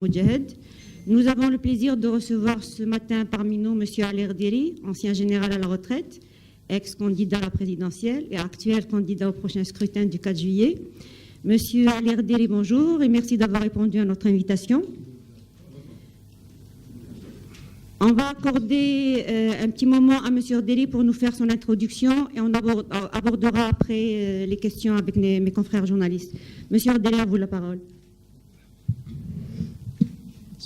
Moudjahid. Nous avons le plaisir de recevoir ce matin parmi nous M. Ali Erderi, ancien général à la retraite, ex-candidat à la présidentielle et actuel candidat au prochain scrutin du 4 juillet. M. Ali Erderi, bonjour et merci d'avoir répondu à notre invitation. On va accorder un petit moment à M. Erderi pour nous faire son introduction et on abordera après les questions avec mes confrères journalistes. M. Erderi, à vous la parole.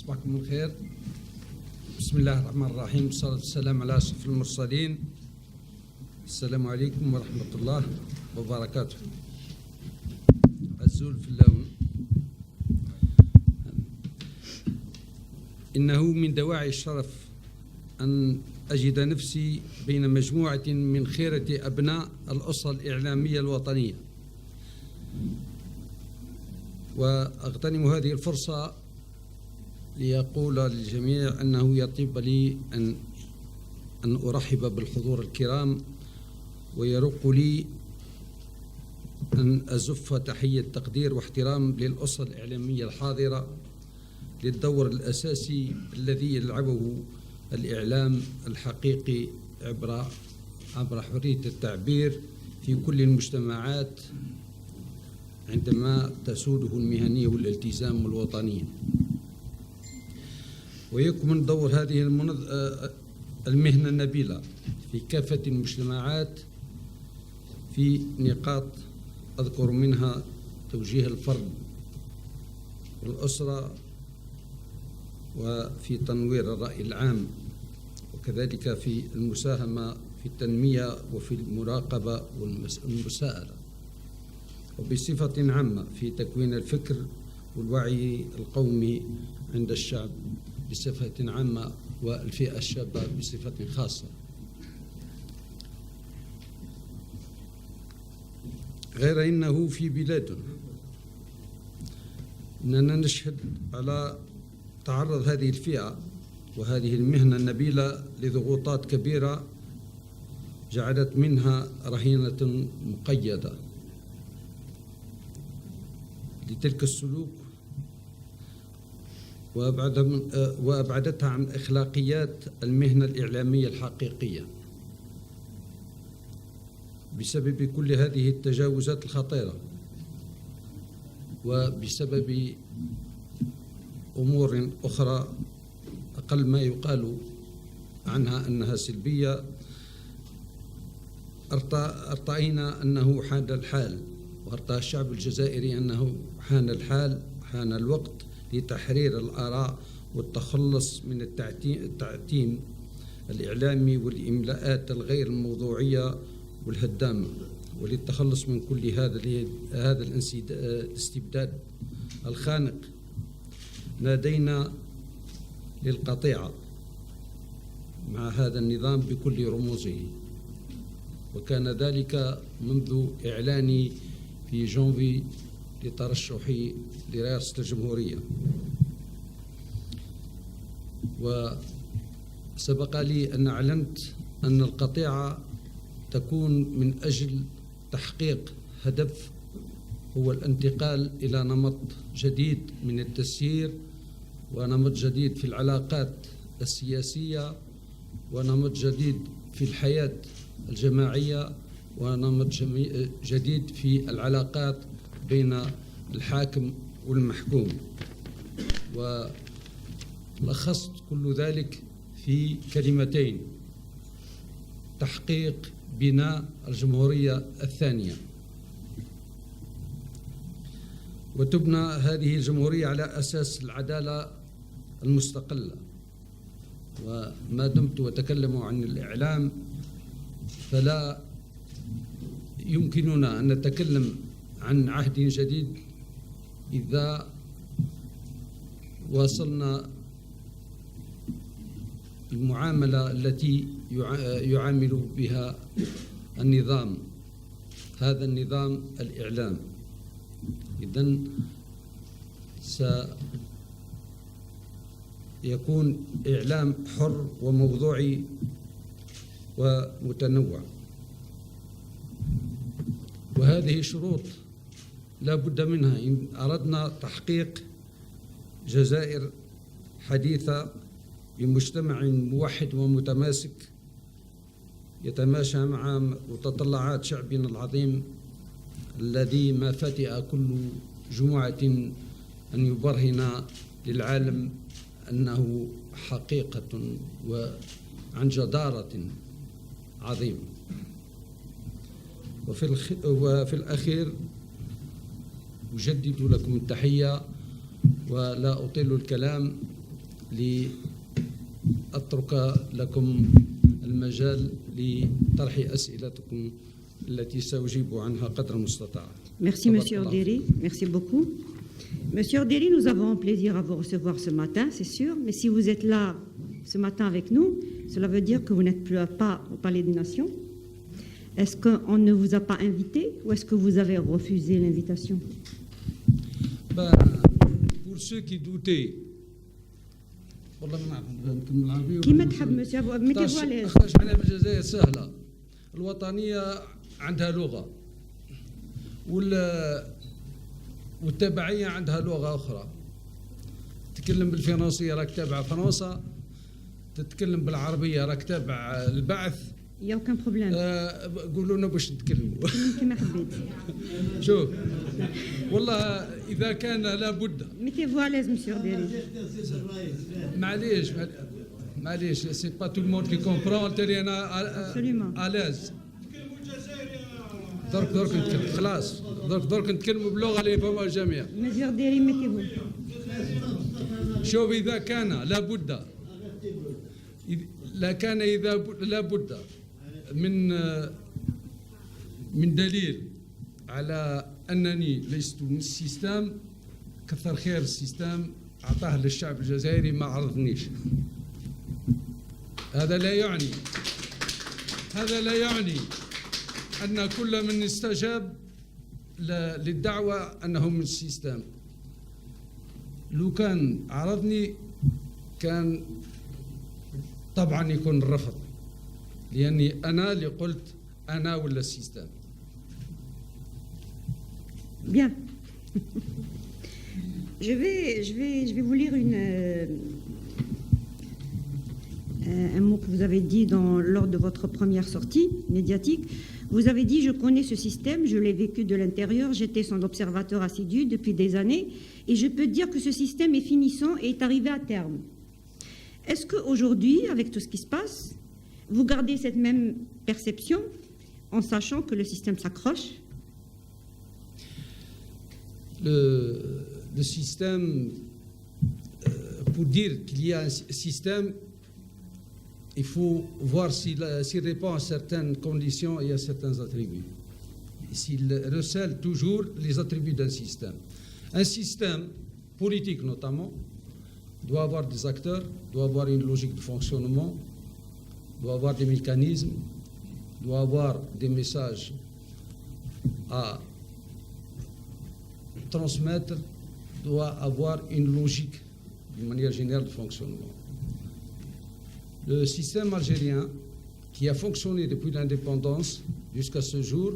صباحكم الخير. بسم الله الرحمن الرحيم، والصلاة والسلام على أشرف المرسلين. السلام عليكم ورحمة الله وبركاته. عزول في اللون. إنه من دواعي الشرف أن أجد نفسي بين مجموعة من خيرة أبناء الأسرة الإعلامية الوطنية، وأغتنم هذه الفرصة ليقول للجميع أنه يطيب لي أن أرحب بالحضور الكرام، ويرق لي أن أزف تحية تقدير واحترام للأسرة الإعلامية الحاضرة للدور الأساسي الذي يلعبه الإعلام الحقيقي عبر حرية التعبير في كل المجتمعات عندما تسوده المهنية والالتزام والوطنية. ويكمن دور هذه المهنة النبيلة في كافة المجتمعات في نقاط أذكر منها توجيه الفرد والأسرة، وفي تنوير الرأي العام، وكذلك في المساهمة في التنمية وفي المراقبة والمساءلة، وبصفة عامة في تكوين الفكر والوعي القومي عند الشعب بصفة عامة والفئة الشابة بصفة خاصة. غير إنه في بلادنا إننا نشهد على تعرض هذه الفئة وهذه المهنة النبيلة لضغوطات كبيرة جعلت منها رهينة مقيدة لتلك السلوك وأبعدتها عن أخلاقيات المهنة الإعلامية الحقيقية بسبب كل هذه التجاوزات الخطيرة، وبسبب أمور أخرى أقل ما يقال عنها أنها سلبية. ارتأينا أنه حان الحال، وارتأى الشعب الجزائري أنه حان الوقت لتحرير الآراء والتخلص من التعتيم الإعلامي والإملاءات الغير الموضوعية والهدامة، وللتخلص من كل هذا الاستبداد الخانق. نادينا للقطيعة مع هذا النظام بكل رموزه، وكان ذلك منذ إعلاني في جانفي لترشحي لرئاسة الجمهورية. وسبق لي أن أعلنت أن القطيعة تكون من أجل تحقيق هدف هو الانتقال إلى نمط جديد من التسيير، ونمط جديد في العلاقات السياسية، ونمط جديد في الحياة الجماعية، ونمط جديد في العلاقات بين الحاكم والمحكوم. ولخصت كل ذلك في كلمتين: تحقيق بناء الجمهورية الثانية. وتبنى هذه الجمهورية على أساس العدالة المستقلة. وما دمت أتكلم عن الإعلام فلا يمكننا أن نتكلم عن عهد جديد إذا واصلنا المعاملة التي يعامل بها النظام، هذا النظام الإعلام. إذن سيكون إعلام حر وموضوعي ومتنوع، وهذه شروط لا بد منها إن أردنا تحقيق جزائر حديثة بمجتمع موحد ومتماسك يتماشى مع متطلعات شعبنا العظيم الذي ما فتئ كل جمعة أن يبرهن للعالم أنه حقيقة وعن جدارة عظيمة. وفي الأخير أجدد لكم التحية ولا أطيل الكلام لأترك لكم المجال لطرح أسئلتكم التي سأجيب عنها قدر المستطاع. Merci, Monsieur Orderi. Merci beaucoup. Monsieur Orderi, nous avons plaisir à vous recevoir ce matin, c'est sûr. Mais si vous êtes là ce matin avec nous, cela veut dire que vous n'êtes plus pas au Palais des Nations. Est-ce qu'on ne vous a pas invité ou est-ce que vous avez refusé l'invitation? Pour ceux qui doutaient, كيما تحب مسيو mettez-vous à l'aise. اخرج علينا من الجزائر سهله، الوطنيه عندها لغه والتبعيه عندها لغه اخرى. تتكلم بالفرنسيه راك تابع فرنسا، تتكلم بالعربيه راك تابع البعث. Il n'y a aucun problème. قولوا لنا باش نتكلموا. كيما حبيت. شوف والله اذا كان لابد. Mettez-vous à l'aise, Monsieur Orderi. معليش سي با تو الموند كي كومبرون تالي انا الاز. درك نتكلم خلاص، درك نتكلموا باللغه اللي يفهمها الجميع. Monsieur Orderi, mettez-vous. شوف اذا كان لابد لابد من دليل على أنني لست من السيستم، كثر خير السيستم أعطاه للشعب الجزائري ما عرضنيش. هذا لا يعني أن كل من استجاب للدعوة أنه من السيستم. لو كان عرضني كان طبعا يكون الرفض، لأني أنا اللي قلت أنا ولا السيستم. Bien. Je vais vous lire un mot que vous avez dit lors de votre première sortie médiatique. Vous avez dit « Je connais ce système, je l'ai vécu de l'intérieur, j'étais son observateur assidu depuis des années et je peux dire que ce système est finissant et est arrivé à terme. » Est-ce qu'aujourd'hui, avec tout ce qui se passe, vous gardez cette même perception en sachant que le système s'accroche? Le système, pour dire qu'il y a un système, il faut voir s'il répond à certaines conditions et à certains attributs. S'il recèle toujours les attributs d'un système. Un système politique notamment doit avoir des acteurs, doit avoir une logique de fonctionnement, doit avoir des mécanismes, doit avoir des messages à transmettre, doit avoir une logique d'une manière générale de fonctionnement. Le système algérien, qui a fonctionné depuis l'indépendance jusqu'à ce jour,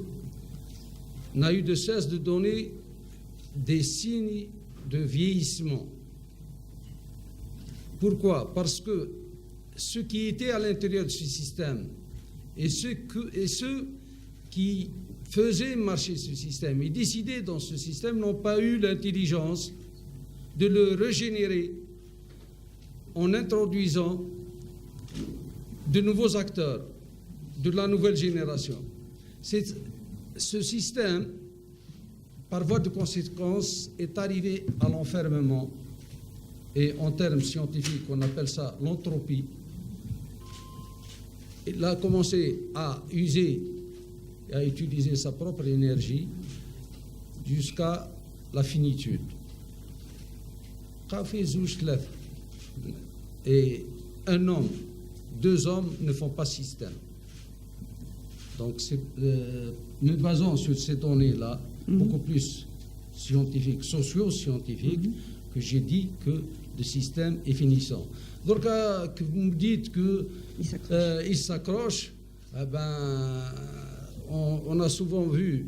n'a eu de cesse de donner des signes de vieillissement. Pourquoi? Parce que ceux qui étaient à l'intérieur de ce système et ceux qui faisaient marcher ce système et décidaient dans ce système n'ont pas eu l'intelligence de le régénérer en introduisant de nouveaux acteurs de la nouvelle génération. Ce système, par voie de conséquence, est arrivé à l'enfermement. Et en termes scientifiques, on appelle ça l'entropie. Il a commencé à user et à utiliser sa propre énergie jusqu'à la finitude. Et un homme, deux hommes ne font pas système. Donc, nous basons sur ces données-là, beaucoup plus scientifiques, socio-scientifiques, que j'ai dit que le système est finissant. Donc, que vous me dites qu'il s'accroche, on a souvent vu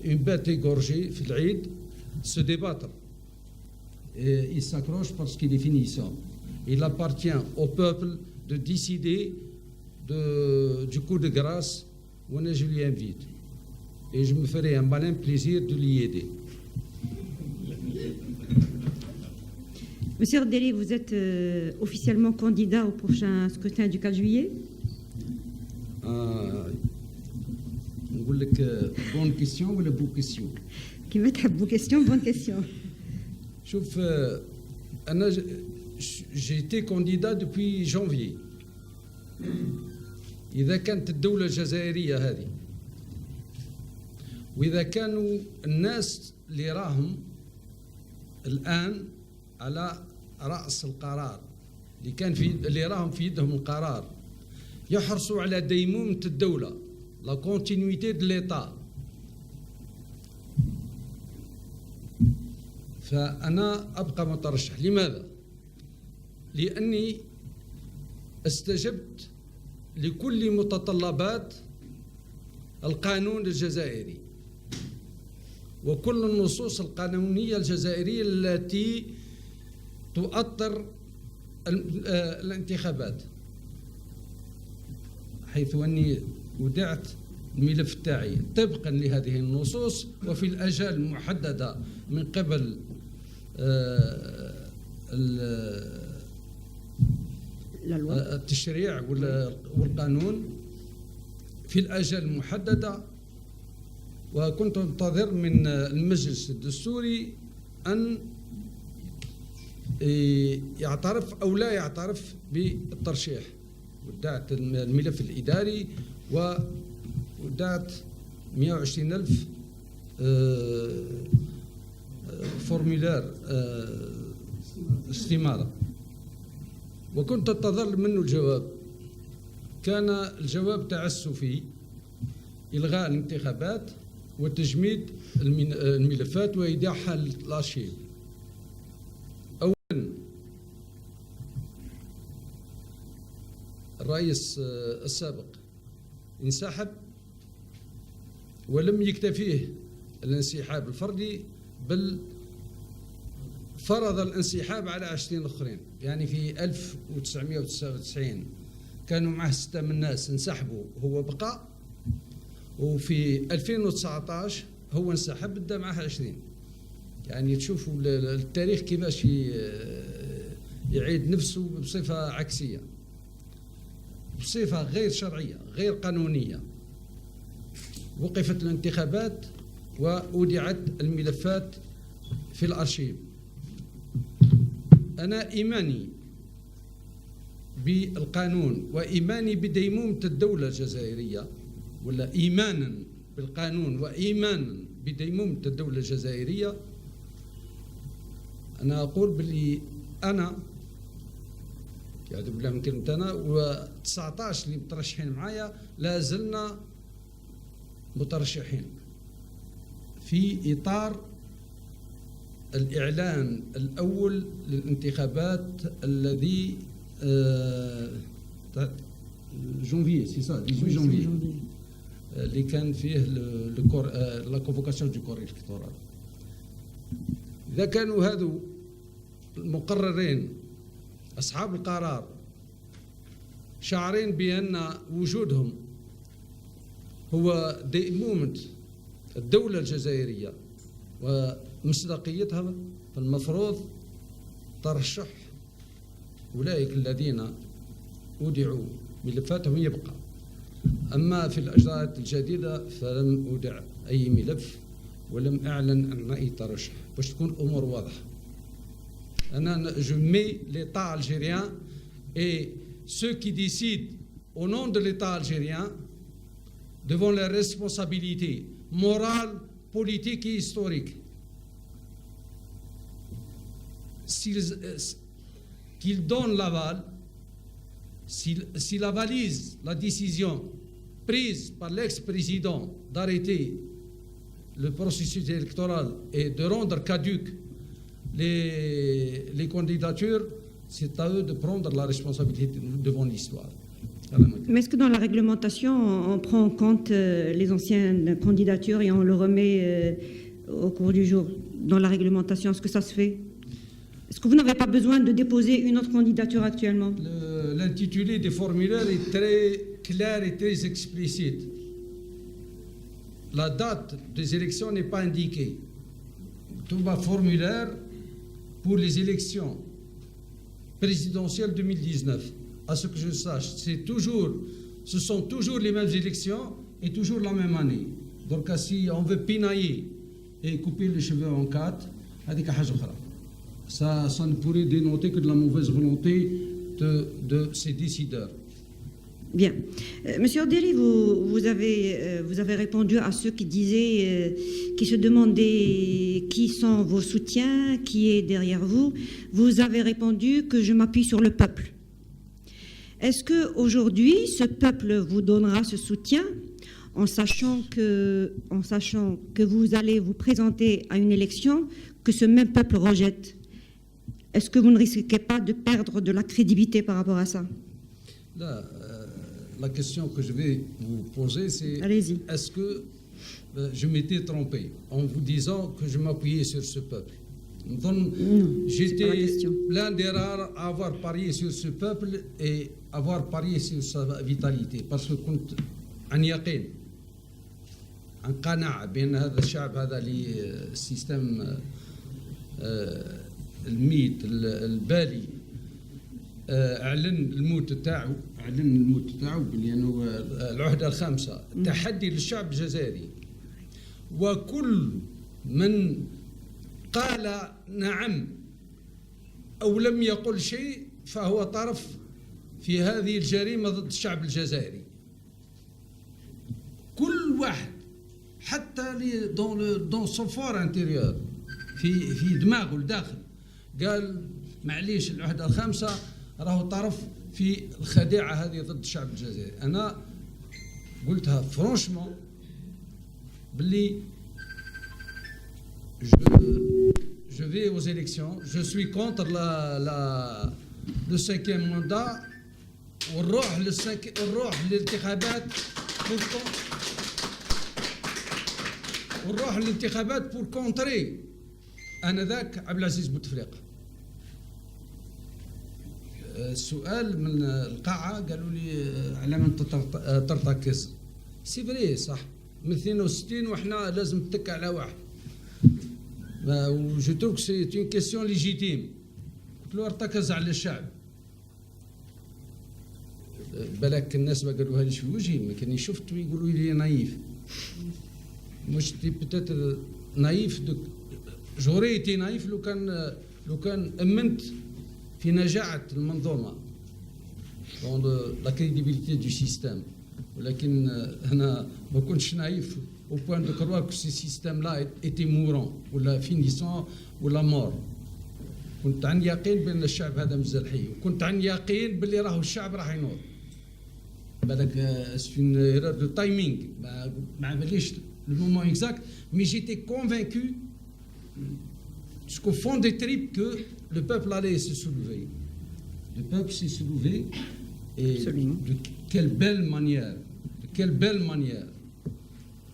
une bête égorgée, se débattre. et il s'accroche parce qu'il est finissant. Il appartient au peuple de décider du coup de grâce où je lui invite. Et je me ferai un malin plaisir de l'y aider. Monsieur Erdely, vous êtes officiellement candidat au prochain scrutin du 4 juillet. نقول لك bonne question ولا bonne question. كيما تحبوا question bonne question. شوف أنا j'ai été candidat depuis janvier. إذا كانت الدولة الجزائرية هذه وإذا كانوا الناس اللي راهم الآن على رأس القرار اللي راهم في يدهم القرار يحرصوا على ديمومة الدولة لا كونتينيتي دو ليتا، فأنا أبقى مترشح. لماذا؟ لأني استجبت لكل متطلبات القانون الجزائري وكل النصوص القانونية الجزائرية التي تؤطر الانتخابات، حيث أني ودعت الملف تاعي طبقا لهذه النصوص وفي الأجال المحددة من قبل التشريع والقانون في الأجال المحددة. وكنت انتظر من المجلس الدستوري أن يعترف أو لا يعترف بالترشيح. ودعت الملف الإداري ودعت 120,000 فورمولار استمارة، وكنت انتظر منه الجواب. كان الجواب تعسفي: إلغاء الانتخابات وتجميد الملفات وإيداعها للأرشيف. أولا، الرئيس السابق انسحب ولم يكتفيه الانسحاب الفردي، بل فرض الانسحاب على 20 اخرين. يعني في 1999 كانوا معه 6 من الناس انسحبوا، هو بقى، وفي 2019 هو انسحب بدا معه 20. يعني تشوفوا التاريخ كيفاش يعيد نفسه بصفة عكسية، بصفة غير شرعية غير قانونية. وقفت الانتخابات وأودعت الملفات في الأرشيف. أنا إيماني بالقانون وإيماني بديمومة الدولة الجزائرية، ولا إيمانا بالقانون وإيمانا بديمومة الدولة الجزائرية، أنا أقول باللي أنا يعني بالله من كلمة أنا و19 اللي مترشحين معايا لا زلنا مترشحين في إطار الإعلان الأول للانتخابات الذي جونفي، سي سا 18 جونفي، اللي كان فيه لا كونفوكاسيون دو كور إلكتورال. إذا كانوا هذو المقررين أصحاب القرار شاعرين بأن وجودهم هو ديمومة الدولة الجزائرية ومصداقيتها، فالمفروض ترشح أولئك الذين أودعوا ملفاتهم يبقى. أما في الإجراءات الجديدة فلم أودع أي ملف ولم أعلن عن أي ترشح، باش تكون الأمور واضحة. Je mets l'État algérien et ceux qui décident au nom de l'État algérien devant les responsabilités morales, politiques et historiques. Qu'ils donnent l'aval, s'ils avalisent la décision prise par l'ex-président d'arrêter le processus électoral et de rendre caduques les candidatures, c'est à eux de prendre la responsabilité devant l'histoire. Mais est-ce que dans la réglementation, on prend en compte les anciennes candidatures et on le remet au cours du jour? Dans la réglementation, est-ce que ça se fait? Est-ce que vous n'avez pas besoin de déposer une autre candidature actuellement? L'intitulé des formulaires est très clair et très explicite. La date des élections n'est pas indiquée. Tout ma formulaire pour les élections présidentielles 2019, à ce que je sache, ce sont toujours les mêmes élections et toujours la même année. Donc si on veut pinailler et couper les cheveux en quatre, ça ne pourrait dénoter que de la mauvaise volonté de ces décideurs. Bien. Monsieur Orderi, vous avez répondu à ceux qui disaient, qui se demandaient qui sont vos soutiens, qui est derrière vous. Vous avez répondu que je m'appuie sur le peuple. Est-ce qu'aujourd'hui, ce peuple vous donnera ce soutien en sachant que vous allez vous présenter à une élection que ce même peuple rejette? Est-ce que vous ne risquez pas de perdre de la crédibilité par rapport à ça? Là, la question que je vais vous poser, c'est est-ce que je m'étais trompé en vous disant que je m'appuyais sur ce peuple? Non, j'étais l'un des rares à avoir parié sur ce peuple et avoir parié sur sa vitalité, parce que كنت عن يقين عن قناعة بأن هذا الشعب هذا للسيستم الميت البالي اعلن الموت تاعو لانه العهده الخامسه تحدي للشعب الجزائري، وكل من قال نعم او لم يقل شيء فهو طرف في هذه الجريمه ضد الشعب الجزائري. كل واحد حتى دون سون فور انتيريور في دماغه الداخل قال معليش العهده الخامسه راهو طرف في الخديعه هذه ضد الشعب الجزائري. انا قلتها فرانشمون باللي je vais aux élections, je suis contre le cinquième mandat ونروح للانتخابات pour contrer انذاك عبد العزيز بوتفليقه. السؤال من القاعة قالوا لي على من ترتكز. سي فري صح، من 62 وحنا لازم نتك على واحد. جو تروك سي اون كيسيون ليجيتيم. قلت له ارتكز على الشعب. بالك الناس ما قالوها ليش في وجهي، ما كاني شفت ويقولوا لي نايف. مش تي بتاتر نايف جوري ايتي نايف لو كان امنت في نجاعة المنظومة dans la crédibilité du système. ولكن أنا ما كنتش نايف au point de croire que ce système-là était mourant ولا finissant ولا mort. كنت عن يقين بأن الشعب هذا مازال حي، وكنت عن يقين باللي راهو الشعب راح ينوض. بالك c'est une erreur de timing، ما باليش le moment exact، mais j'étais convaincu jusqu'au fond des tripes que le peuple allait se soulever. Le peuple s'est soulevé et de quelle belle manière,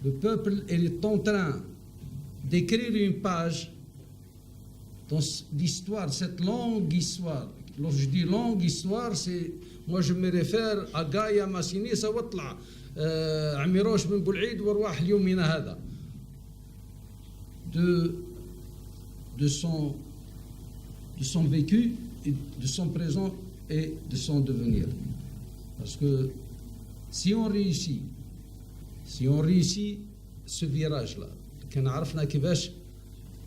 Le peuple est en train d'écrire une page dans l'histoire, cette longue histoire. Lorsque je dis longue histoire, c'est, moi je me réfère à Gaïa Massinissa واطلع عميروش بن بولعيد وارواح اليومنا هذا. De son vécu, de son présent et de son devenir. Parce que si on réussit ce virage-là, كان عرفنا كيفاش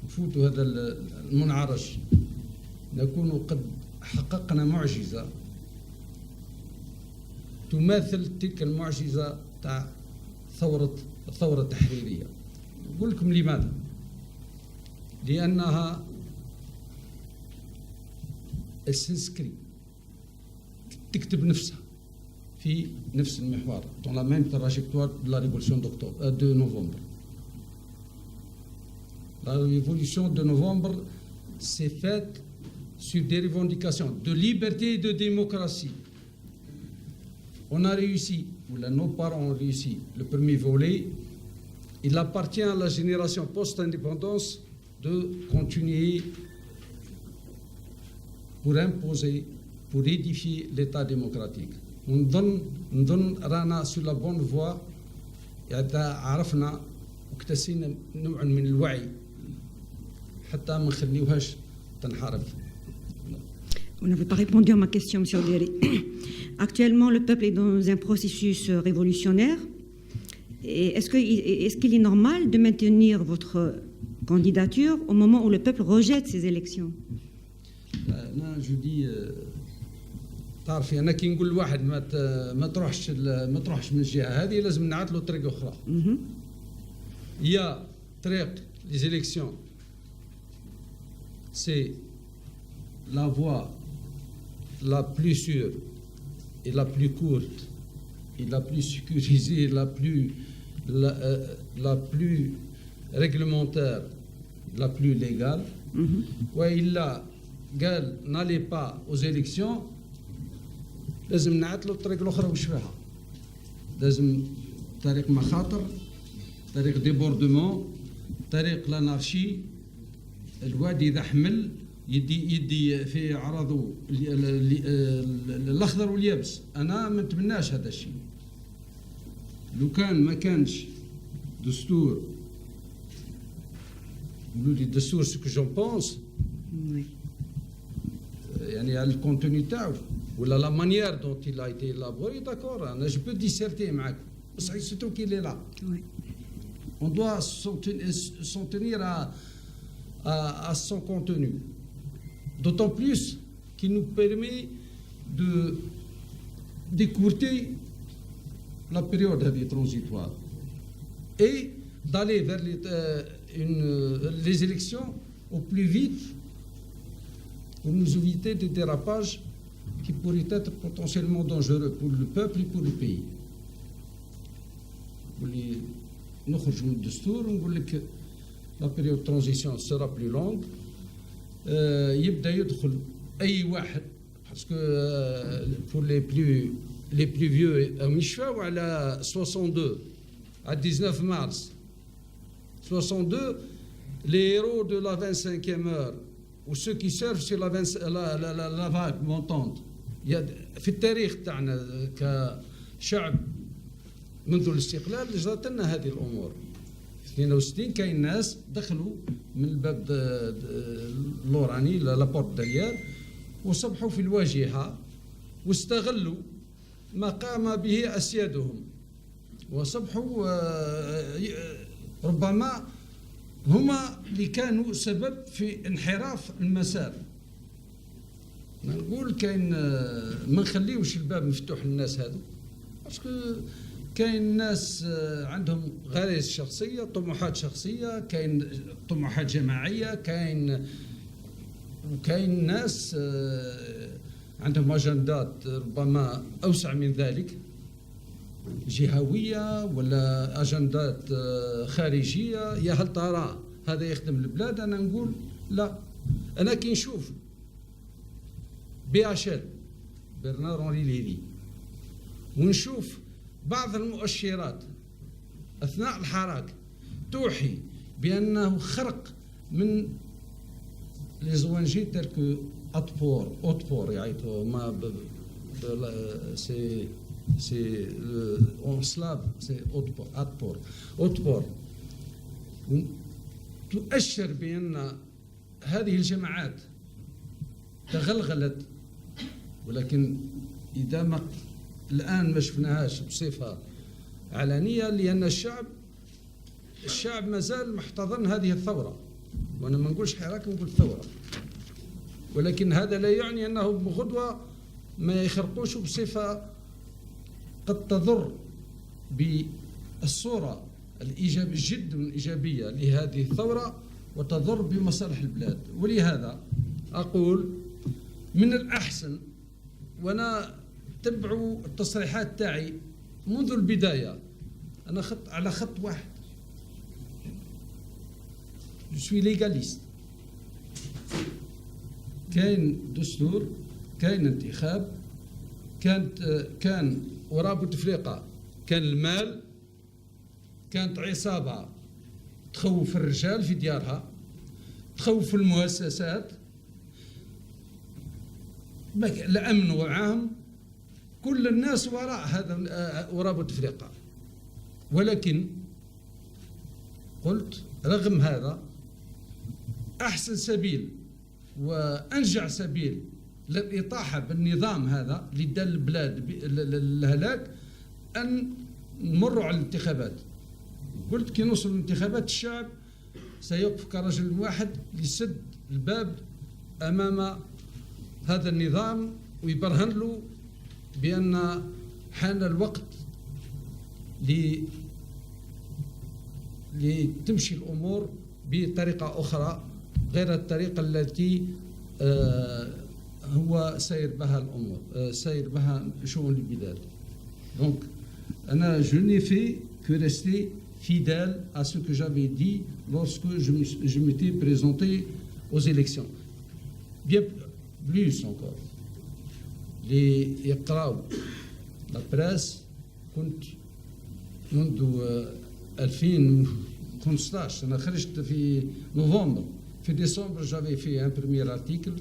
نفوتوا هذا المنعرج، نكون قد حققنا معجزة تماثل تلك المعجزة تاع الثورة التحريرية. أقول لكم لماذا؟ لأنها السنسكري تكتب نفسها في نفس المحور dans la même trajectoire de la révolution de novembre. La révolution de novembre s'est faite sur des revendications de liberté et de démocratie. On a réussi, ou là, nos parents ont réussi le premier volet. Il appartient à la génération post-indépendance de continuer pour imposer, pour édifier l'État démocratique. نظن رانا sur la bonne voie. عرفنا واكتسينا نوع من الوعي حتى ما نخليوهاش تنحارب. Vous n'avez pas répondu à ma question, M. Alderi. Actuellement, le peuple est dans un processus révolutionnaire. Est-ce qu'il est normal de maintenir votre candidature au moment où le peuple rejette ces élections? Non, je dis, تعرفي أنا كي نقول لواحد ما تروحش من الجهة هذه لازم نعاد له طريق أخرى. يا طريق les élections, c'est la voie la plus sûre et la plus courte et la plus sécurisée, la plus réglementaire, la plus légale. وإلا قال n'allez pas aux élections لازم نعاد له الطريق الأخرى وش فيها. لازم طريق مخاطر، طريق ديبوردمون، طريق لانارشي. الواد إذا حمل يدي في عرضه الأخضر واليابس. أنا ما نتمناش هذا الشيء. لو كان ما كانش دستور، نقولوا لي الدستور سكو جون بونس، يعني على الكونتوني تاعو ولا لا مانيير دون il a été élaboré, d'accord, أنا je peux disserter معاك، بس c'est toi qui est là. On doit s'en tenir à son contenu. D'autant plus qu'il nous permet d'écourter la période transitoire et d'aller vers les élections au plus vite pour nous éviter des dérapages qui pourraient être potentiellement dangereux pour le peuple et pour le pays. نخرج من الدستور ونقول لك la période de transition sera plus longue. يبدا يدخل اي واحد باسكو pour les plus vieux يشفاو على 62 à 19 mars 62 les héros de la 25e heure ou ceux qui servent sur la vague montante. في التاريخ تاعنا كشعب منذ الاستقلال جرت لنا هذه الامور. 62 كاين ناس دخلوا من الباب اللوراني لابورت داريال وصبحوا في الواجهه واستغلوا ما قام به اسيادهم وصبحوا ربما هما اللي كانوا سبب في انحراف المسار. نقول كاين ما نخليوش الباب مفتوح للناس هذو باسكو كاين ناس عندهم غرائز شخصيه، طموحات شخصيه، كاين طموحات جماعيه، وكاين ناس عندهم اجندات ربما اوسع من ذلك، جهويه ولا اجندات خارجيه. يا هل ترى هذا يخدم البلاد؟ انا نقول لا. انا كي نشوف BHL برنار أونري ليفي ونشوف بعض المؤشرات أثناء الحراك توحي بأنه خرق من لي زوانجي تلك أطبور يعيطوا ما سي اون سلاف سي أطبور تؤشر بأن هذه الجماعات تغلغلت، ولكن إذا ما الآن ما شفناهاش بصفة علنية لأن الشعب ما زال محتضن هذه الثورة. وأنا ما نقولش حراك، نقول ثورة، ولكن هذا لا يعني أنه بغدوة ما يخرقوش بصفة قد تضر بالصورة جدا الإيجابية لهذه الثورة وتضر بمصالح البلاد. ولهذا أقول من الأحسن، وأنا تبعوا التصريحات تاعي منذ البداية، أنا على خط واحد، جو سوي ليغاليست. كاين دستور، كاين انتخاب، كان وراء بوتفليقة كان المال، كانت عصابة تخوف الرجال في ديارها، تخوف المؤسسات، الأمن وعام، كل الناس وراء هذا وراء بوتفليقة. ولكن قلت رغم هذا أحسن سبيل وأنجع سبيل للإطاحة بالنظام هذا اللي دار البلاد للهلاك أن نمروا على الانتخابات. قلت كي نوصل الانتخابات الشعب سيوقف كرجل واحد يسد الباب أمام هذا النظام ويبرهن له بأن حان الوقت لتمشي الأمور بطريقة أخرى غير الطريقة التي هو سير بها الأمور، سير بها شؤون البلاد. Donc, je n'ai fait que rester fidèle à ce que j'avais dit lorsque je m'étais présenté aux élections. Bien plus encore. Les يقراوا la presse كنت منذ 2015 أنا خرجت في نوفمبر. في décembre j'avais fait un premier article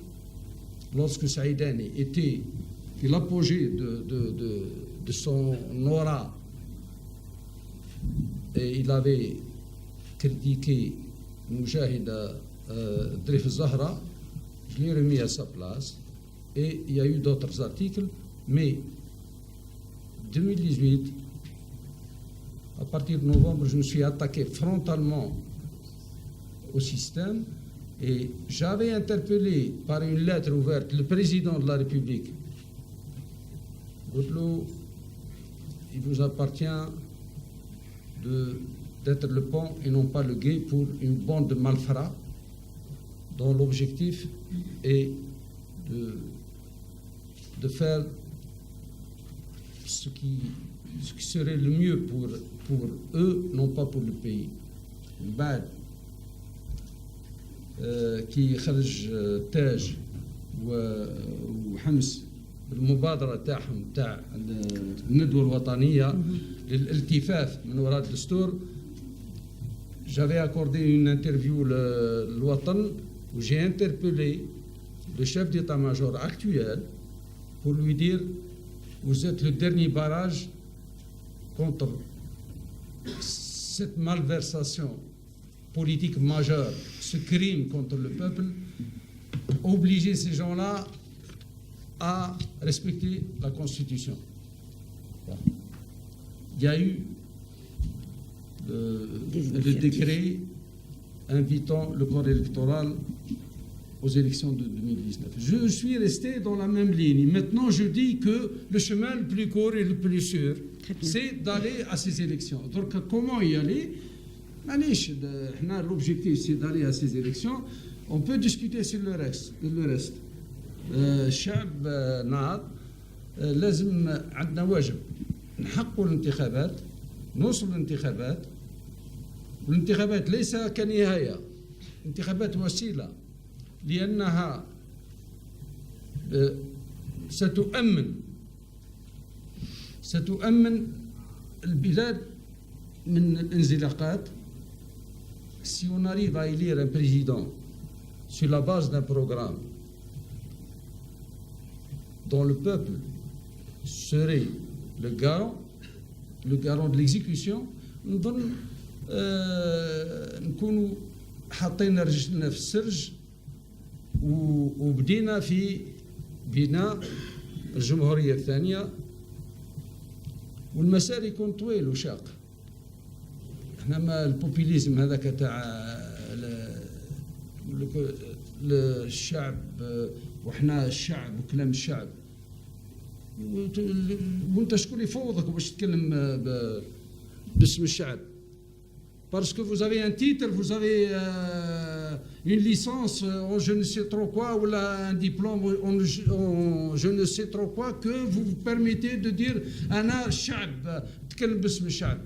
lorsque Saïdani était في l'apogée de son aura et il avait critiqué Moujahida Dreyf Zahra. Je l'ai remis à sa place et il y a eu d'autres articles, mais 2018, à partir de novembre, je me suis attaqué frontalement au système et j'avais interpellé par une lettre ouverte le président de la République. Goutlo, il vous appartient d'être le pont et non pas le guet pour une bande de malfrats dont l'objectif est de faire ce qui serait le mieux pour eux, non pas pour le pays. بعد كي خرج تاج وحمس بالمبادرة تاعهم تاع الندوة الوطنية للالتفاف من وراء الدستور. J'avais accordé une interview l'Ouatan où j'ai interpellé le chef d'état-major actuel pour lui dire vous êtes le dernier barrage contre cette malversation politique majeure, ce crime contre le peuple. Obliger ces gens-là à respecter la Constitution. Bon. Il y a eu le décret invitant le corps électoral aux élections de 2019. Je suis resté dans la même ligne. Maintenant, je dis que le chemin le plus court et le plus sûr, c'est d'aller à ces élections. Donc, comment y aller? L'objectif, c'est d'aller à ces élections. On peut discuter sur le reste. الشعب ناض لازم عندنا واجب نحققوا الانتخابات، نوصل الانتخابات. والانتخابات ليس كنهاية، انتخابات وسيلة لأنها ستؤمن البلاد من الانزلاقات. Si on arrive à élire un président sur la base d'un programme dont le peuple serait le garant de l'exécution, نظن نكونوا حاطين رجلنا في السرج وبدينا في بناء الجمهورية الثانية. والمسار يكون طويل وشاق. احنا ما البوبوليزم هذاك تاع الشعب وحنا الشعب وكلام الشعب، وانت شكون يفوضك باش تتكلم باسم الشعب؟ Parce que vous avez un titre, vous avez une licence en je ne sais trop quoi, ou là, un diplôme en je ne sais trop quoi, que vous vous permettez de dire أنا شعب تكلم باسم الشعب.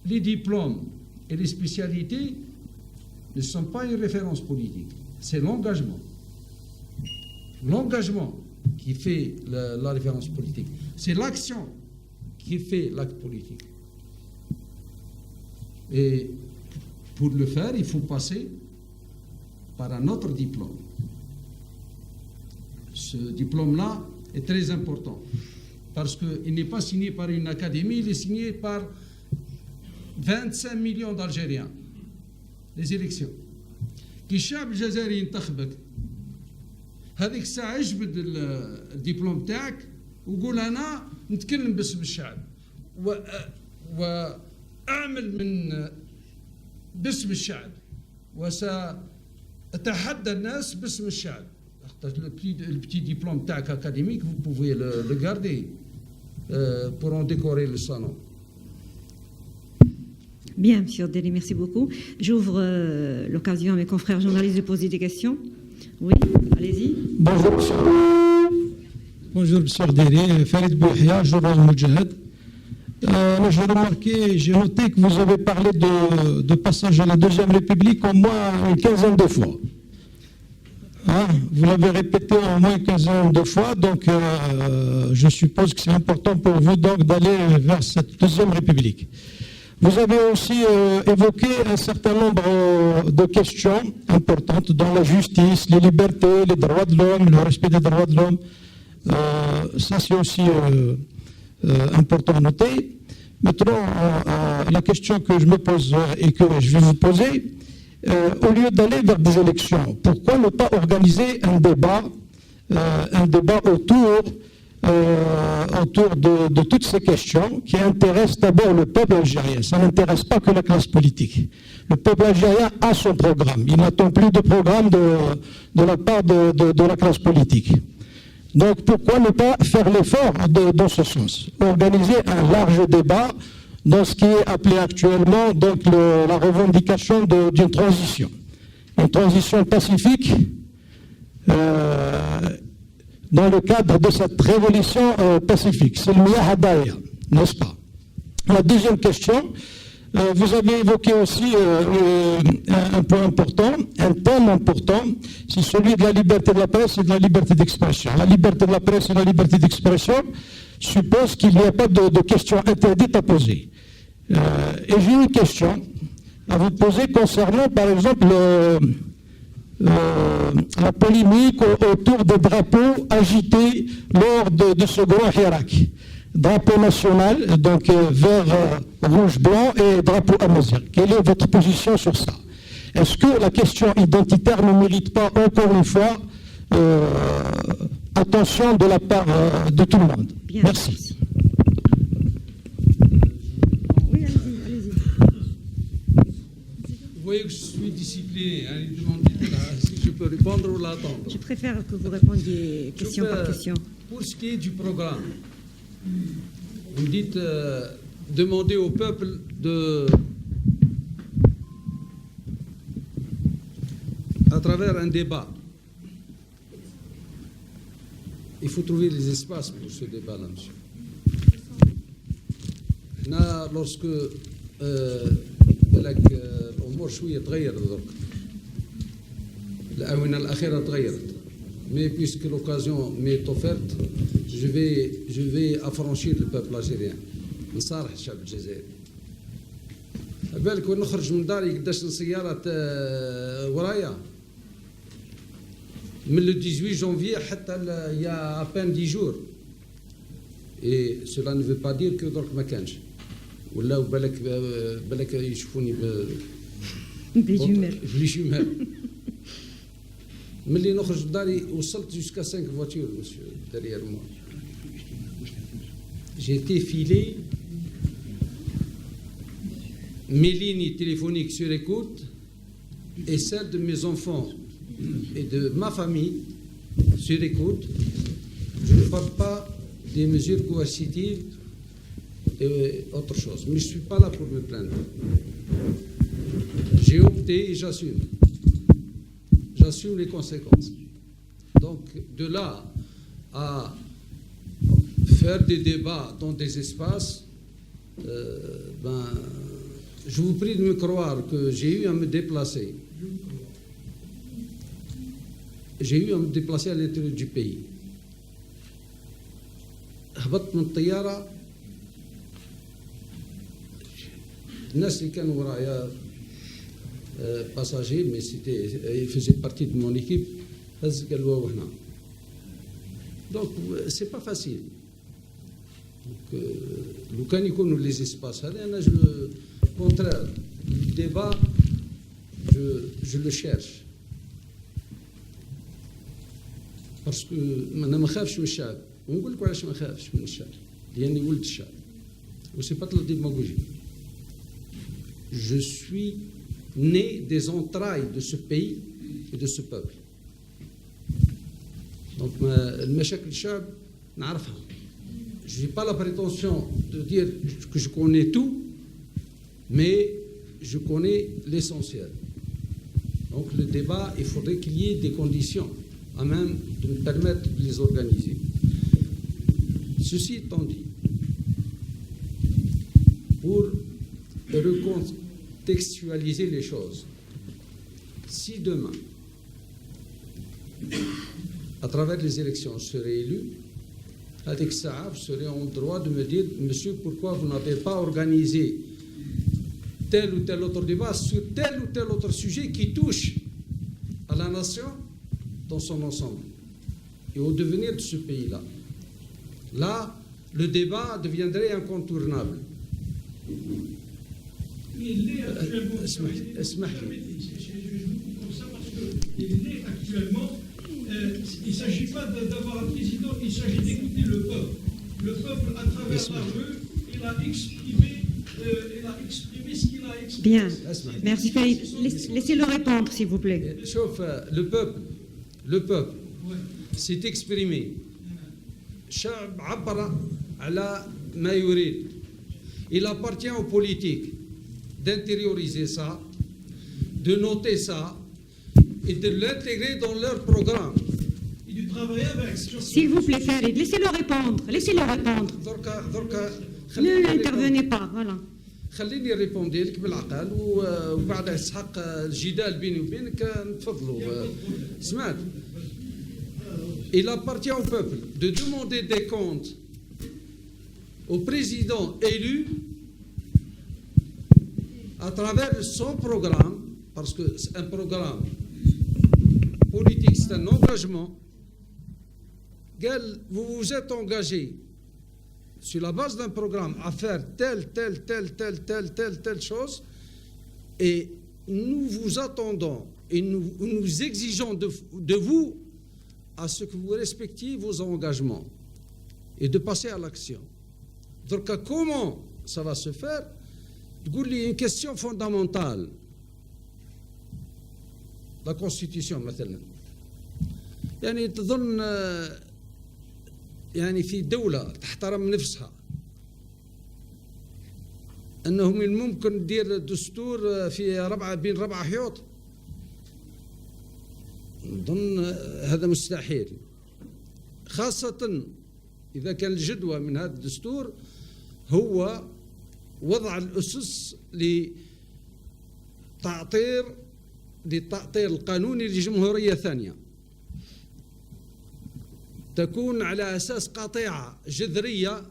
Les diplômes et les spécialités ne sont pas une référence politique, c'est l'engagement. L'engagement qui fait la référence politique, c'est l'action qui fait l'acte politique. Et pour le faire, il faut passer par un autre diplôme. ce diplôme-là est très important. Parce qu'il n'est pas signé par une académie, il est signé par 25 millions d'Algériens. Les élections. كي الشعب الجزائري ينتخبك هذيك الساعة يجبد الدبلوم تاعك وقول أنا نتكلم باسم الشعب وأعمل من باسم الشعب وسأتحدى الناس باسم الشعب. Le petit diplôme TAC académique, vous pouvez le garder pour en décorer le salon. Bien, M. Deli, merci beaucoup. J'ouvre l'occasion à mes confrères journalistes de poser des questions. Oui, allez-y. Bonjour, monsieur. Bonjour, M. Deli. Farid Bouhia, journal Moudjahid. J'ai remarqué, j'ai noté que vous avez parlé de passage à la Deuxième République au moins une quinzaine de fois. Hein, vous l'avez répété au moins une quinzaine de fois, donc je suppose que c'est important pour vous donc d'aller vers cette Deuxième République. Vous avez aussi évoqué un certain nombre de questions importantes dans la justice, les libertés, les droits de l'homme, le respect des droits de l'homme. Ça, c'est aussi important à noter. Maintenant, la question que je me pose et que je vais vous poser, au lieu d'aller vers des élections, pourquoi ne pas organiser un débat autour de toutes ces questions qui intéressent d'abord le peuple algérien. Ça n'intéresse pas que la classe politique. Le peuple algérien a son programme. Il n'attend plus de programme de la part de la classe politique. Donc pourquoi ne pas faire l'effort dans ce sens? Organiser un large débat dans ce qui est appelé actuellement donc la revendication d'une transition. Une transition pacifique dans le cadre de cette révolution pacifique. C'est le Miyahadaya, n'est-ce pas? La deuxième question, vous avez évoqué aussi un point important, un thème important, c'est celui de la liberté de la presse et de la liberté d'expression. La liberté de la presse et la liberté d'expression suppose qu'il n'y a pas de questions interdites à poser. Et j'ai une question à vous poser concernant, par exemple, la polémique autour des drapeaux agités lors de ce grand hirak. Drapeau national, donc vert, rouge, blanc et drapeau amazigh. Quelle est votre position sur ça? Est-ce que la question identitaire ne mérite pas encore une fois attention de la part de tout le monde? Bien, merci. Oui, allez-y. Vous voyez que je suis discipliné. Hein, il demande si je peux répondre ou l'attendre. Je préfère que vous répondiez question par question. Pour ce qui est du programme, vous me dites demander au peuple à travers un débat. Il faut trouver les espaces pour ce débat-là, monsieur. Lorsque الأمور شوية تغير درك الآونة الأخيرة تغيرت mais puisque l'occasion m'est offerte je vais affranchir le peuple algérien نصارح الشعب الجزائري بالك ونخرج من داري قداش سيارة ورايا من le 18 janvier حتى il y a à peine 10 jours et cela ne veut pas dire que درك ما كانش ولا بالك يشوفوني بلي جمال ملي نخرج لداري وصلت jusqu'à 5 voitures monsieur derrière moi. J'ai été filé mes lignes téléphoniques sur écoute et celles de mes enfants et de ma famille sur écoute. Je ne parle pas des mesures coercitives et autre chose. Mais je ne suis pas là pour me plaindre. J'ai opté et j'assume. J'assume les conséquences. Donc, de là à faire des débats dans des espaces, je vous prie de me croire que j'ai eu à me déplacer. J'ai eu à me déplacer à l'intérieur du pays. هبطت من الطيارة الناس اللي كانوا ورايا باساجي مي سيتي فيزي بارتي دو مون ايكيب هز قالوا هنا Donc, c'est pas facile. Donc, le canico nous les espaces. Le contraire, le débat, je le cherche. Parce que أنا ما خافش من الشعب ونقول لك علاش ما خافش من الشعب لأني ولد الشعب وسي با de la démagogie. Je suis né des entrailles de ce pays et de ce peuple. Donc المشاكل الشعب نعرفها. Je n'ai pas la prétention de dire que je connais tout, mais je connais l'essentiel. Donc le débat, il faudrait qu'il y ait des conditions à même de nous permettre de les organiser. Ceci étant dit, pour recontextualiser les choses, si demain, à travers les élections, je serai élu, avec ça, vous serez en droit de me dire, monsieur, pourquoi vous n'avez pas organisé tel ou tel autre débat sur tel ou tel autre sujet qui touche à la nation dans son ensemble et au devenir de ce pays-là. Là, le débat deviendrait incontournable. Il l'est actuellement. Il l'est actuellement. Il ne s'agit pas d'avoir un président, il s'agit d'écouter le peuple. Le peuple, à travers la rue, il a exprimé ce qu'il a exprimé. Bien. Merci Philippe. Laissez-le répondre, s'il vous plaît. Sauf le peuple s'est exprimé. الشعب عبر على ما يريد. Il appartient aux politiques d'intérioriser ça, de noter ça et de l'intégrer dans leur programme. Et de travailler avec. S'il vous plaît, Farid, laissez-le répondre. Laissez-le répondre. Ne l'intervenez pas, voilà. خليني ريبوندي لك بالعقل وبعد يسحق الجدال بيني وبينك نتفضلوا. سمعت؟ Il appartient au peuple de demander des comptes au président élu à travers son programme, parce que c'est un programme politique, c'est un engagement. Vous vous êtes engagé sur la base d'un programme à faire telle chose, et nous vous attendons et nous exigeons de vous à ce que vous respectiez vos engagements et de passer à l'action. Donc comment ça va se faire? Il y a une question fondamentale. La Constitution مثلا. يعني تظن يعني في دولة تحترم نفسها أنه من الممكن تدير دستور في بين 4 حيوط؟ نظن هذا مستحيل، خاصة إذا كان الجدوى من هذا الدستور هو وضع الأسس لتعطير القانوني لجمهورية ثانية تكون على أساس قطيعة جذرية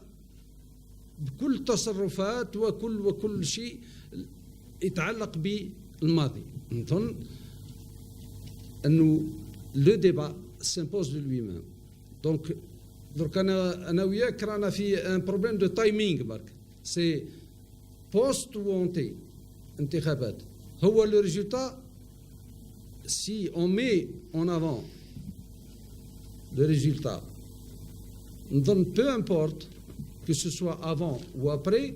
بكل تصرفات وكل شيء يتعلق بالماضي. نظن أنه le débat s'impose de lui-même. Donc أنا وياك رانا في un problème de timing برك. C'est post ou ante انتخابات. هو le résultat, si on met en avant le résultat, peu importe que ce soit avant ou après,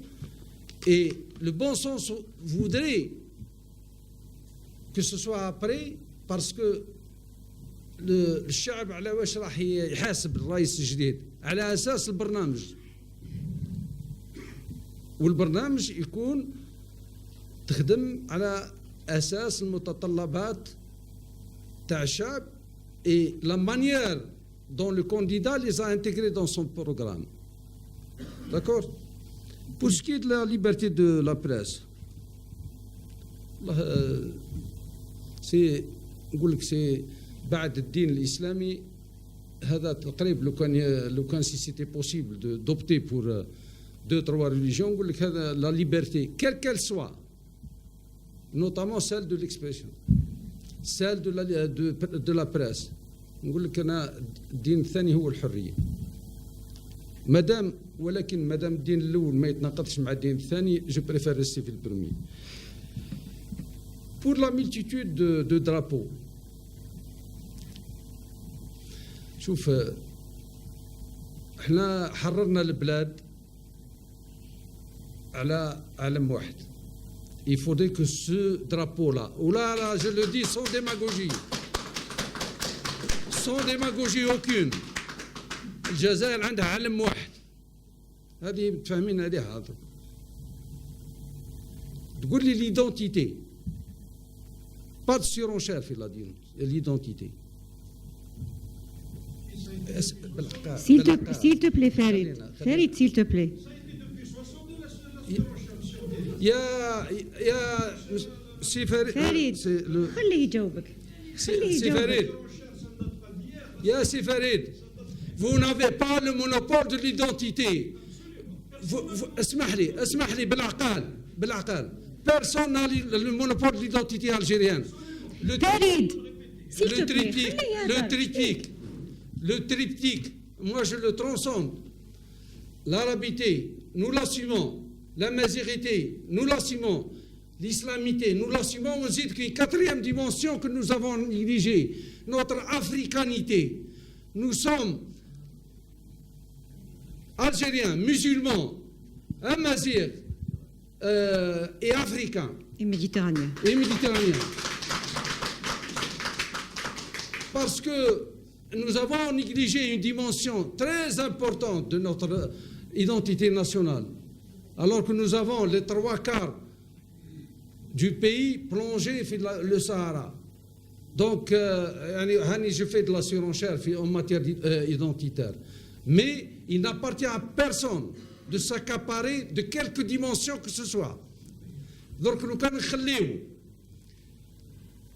et le bon sens voudrait que ce soit après, parce que الشعب على واش راح يحاسب الرئيس الجديد؟ على أساس البرنامج، والبرنامج يكون تخدم على أساس المتطلبات تاع الشعب et la manière dont le candidat les a intégrés dans son programme. D'accord? Pour ce qui est de la liberté de la presse, c'est نقول لك سي بعد الدين الإسلامي هذا تقريب لو كان si c'était possible d'opter pour 2-3 religions, نقول لك هذا la liberté quelle qu'elle soit, notamment celle de l'expression, celle de la presse, نقول لك انا الدين الثاني هو الحريه. ولكن مادام الدين الاول ما يتناقضش مع الدين الثاني، جو بريفير ريستي في البرومي. Pour la multitude de drapeaux. شوف احنا حررنا البلاد على علم واحد. Il faudrait que ce drapeau-là, ou là, je le dis sans démagogie, sans démagogie aucune, الجزائر عندها علم واحد. هذه متفاهمين عليها. تقول لي l'identité. Pas de surenchère في l'identité. S'il te plaît, Farid. Farid, s'il te plaît. يا سي فريد خليه يجاوبك. سي فريد يا سي فريد vous n'avez pas le monopole de l'identité. اسمح لي بالعقل personne n'a le monopole de l'identité algérienne. Farid, s'il te plaît. Le triptyque, moi je le transcende. L'arabité, nous l'assumons. La mazirité, nous l'assumons. L'islamité, nous l'assumons. On dit qu'une quatrième dimension que nous avons négligée, notre africanité. Nous sommes algériens, musulmans, amazirs et africains. Et méditerranéens. Parce que nous avons négligé une dimension très importante de notre identité nationale. Alors que nous avons les 3/4 du pays plongé dans le Sahara. Donc, je fais de la surenchère en matière identitaire. Mais il n'appartient à personne de s'accaparer de quelque dimension que ce soit. Donc, nous avons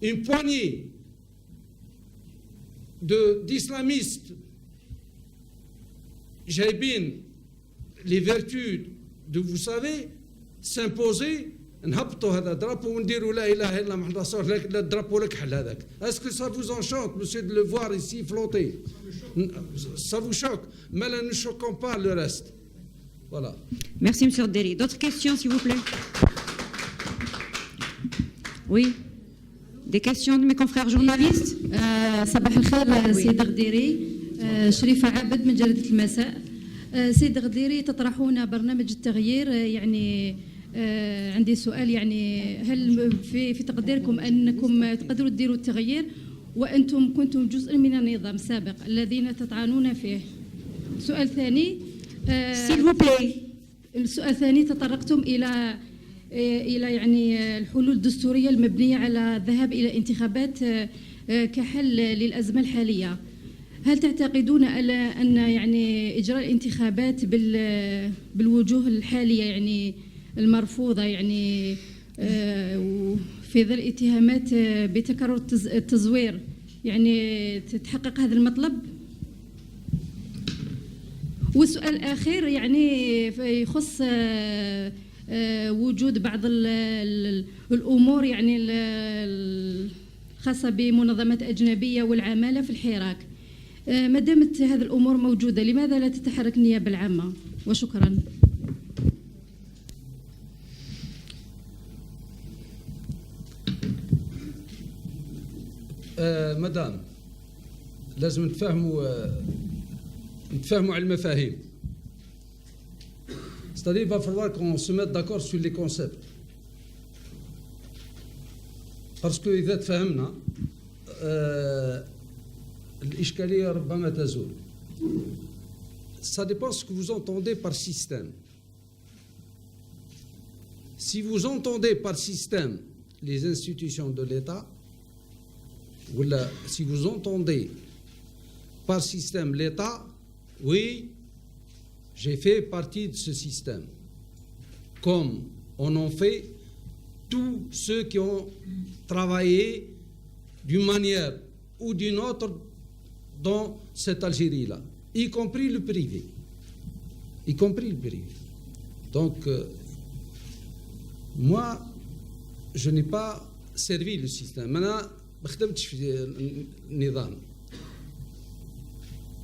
une poignée d'islamistes, jaibin les vertus de, vous savez, s'imposer. نهبطوا هذا drapeau ونديروا لا اله الا محمد رسول الله. لا drapeau الكحل هذاك. Est-ce que ça vous enchante, monsieur, de le voir ici flotter? Ça vous choque, mais ne nous choquons pas le reste. Voilà. Merci, monsieur Deri. D'autres questions, s'il vous plaît? Oui. Des questions de mes confrères journalistes? صباح الخير سيد غديري. شريفة عابد من جريدة المساء. سيد غديري، تطرحون برنامج التغيير، يعني عندي سؤال، يعني هل في تقديركم أنكم تقدروا تديروا التغيير وأنتم كنتم جزء من النظام السابق الذين تطعنون فيه؟ سؤال ثاني، السؤال الثاني، تطرقتم إلى يعني الحلول الدستورية المبنية على الذهاب إلى انتخابات كحل للأزمة الحالية. هل تعتقدون أن يعني إجراء الانتخابات بالوجوه الحالية يعني المرفوضة، يعني في ظل اتهامات بتكرر التزوير، يعني تتحقق هذا المطلب؟ والسؤال الأخير يعني يخص وجود بعض الأمور يعني الخاصة بمنظمات أجنبية والعمالة في الحراك. ما دامت هذه الأمور موجودة، لماذا لا تتحرك النيابة العامة؟ وشكرا. مدام، لازم نتفاهموا على المفاهيم. C'est-à-dire, il va falloir qu'on se mette d'accord sur les concepts. Parce que إذا تفهمنا الإشكالية ربما تزول. Ça dépend ce que vous entendez par système. Si vous entendez par système les institutions de l'État, ou si vous entendez par système l'État, oui, j'ai fait partie de ce système, comme on en fait tous ceux qui ont travaillé d'une manière ou d'une autre dans cette Algérie-là, y compris le privé. Donc, moi, je n'ai pas servi le système. Maintenant, ما خدمتش في النظام.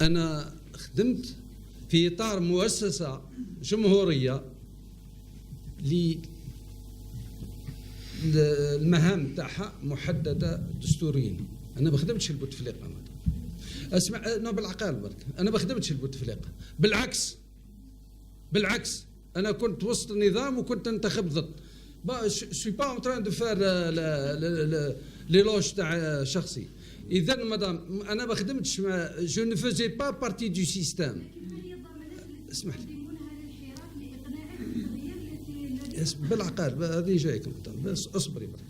أنا خدمت في إطار مؤسسة جمهورية المهام تاعها محددة دستوريا. أنا ما خدمتش البوتفليقة، اسمع نو بالعقل برك، أنا ما خدمتش البوتفليقة، بالعكس أنا كنت وسط النظام وكنت انتخب ضد. سوي با اون تران دو فار لي لوج تاع شخصي. إذا مدام أنا ما خدمتش، جو نو فوزي با بارتي دو سيستيم. اسمح لي بالعقل هذه جايكم بس اصبري برك.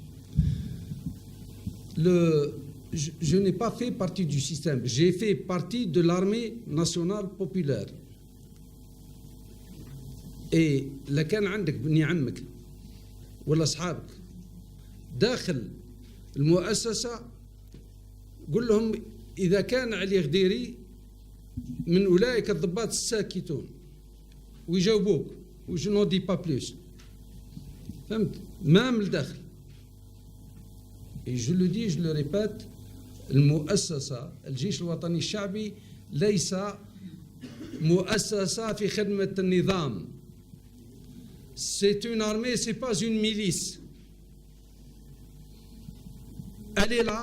Je n'ai pas fait partie du système, j'ai fait partie de l'armée nationale populaire. Et لو كان عندك بني عمك ولا أصحابك داخل المؤسسة قل لهم إذا كان علي غديري من أولئك الضباط الساكتون ويجاوبوك وجو نو دي با بلوس. فهمت؟ ما من الداخل. جو لو دي جو لو ريبات، المؤسسة الجيش الوطني الشعبي ليس مؤسسة في خدمة النظام. C'est une armée, c'est pas une milice. Elle est là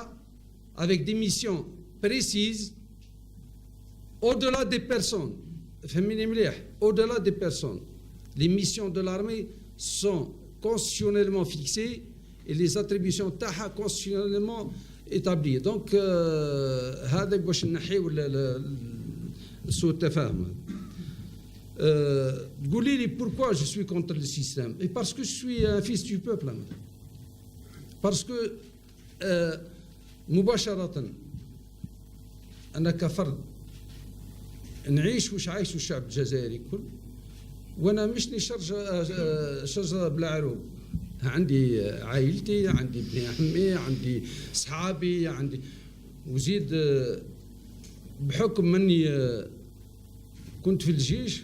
avec des missions précises au-delà des personnes. Au-delà des personnes. Les missions de l'armée sont constitutionnellement fixées et les attributions تاعها constitutionnellement établies. Donc هذا باش نحيو سوء التفاهم. تقولي لي pourquoi je suis contre le système? Et parce que je suis un fils du peuple. Parce que مباشرة أنا كفرد نعيش وش عايش الشعب الجزائري كل، وأنا مشني شجرة بلا عروق. عندي عائلتي، عندي ابن عمي، عندي صحابي، عندي وزيد بحكم مني كنت في الجيش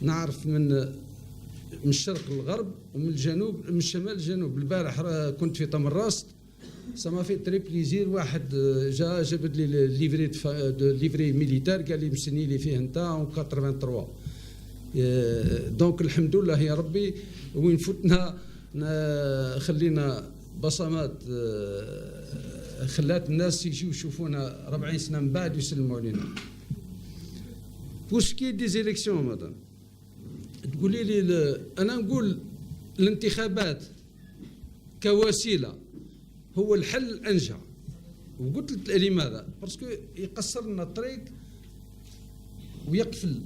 نعرف من الشرق للغرب ومن الجنوب من الشمال للجنوب. البارح كنت في طمراست، سما في تري بليزير، واحد جا جبد لي ليفري ميليتار قال لي مستني لي فيه انت 83. دونك الحمد لله يا ربي وين فتنا خلينا بصمات، خلات الناس يجيو يشوفونا 40 سنه من بعد يسلموا علينا. بوش كي دي زيليكسيون مدام تقولي لي انا نقول الانتخابات كوسيله هو الحل الانجع، وقلت لماذا؟ باسكو يقصر لنا الطريق ويقفل.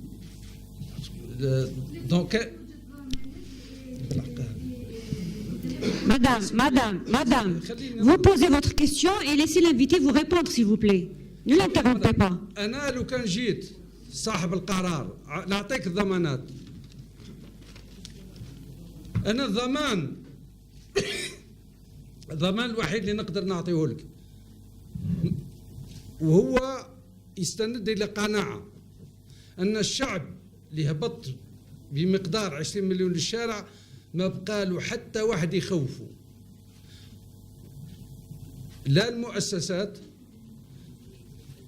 دونك Madame, vous posez votre question et laissez l'invité vous répondre, s'il vous plaît. Ne l'interrompez pas. أنا لو كان جيت صاحب القرار نعطيك الضمانات. أنا الضمان الوحيد اللي نقدر نعطيه لك، وهو يستند إلى قناعة أن الشعب اللي هبط بمقدار 20 مليون للشارع ما بقى له حتى واحد يخوفه، لا المؤسسات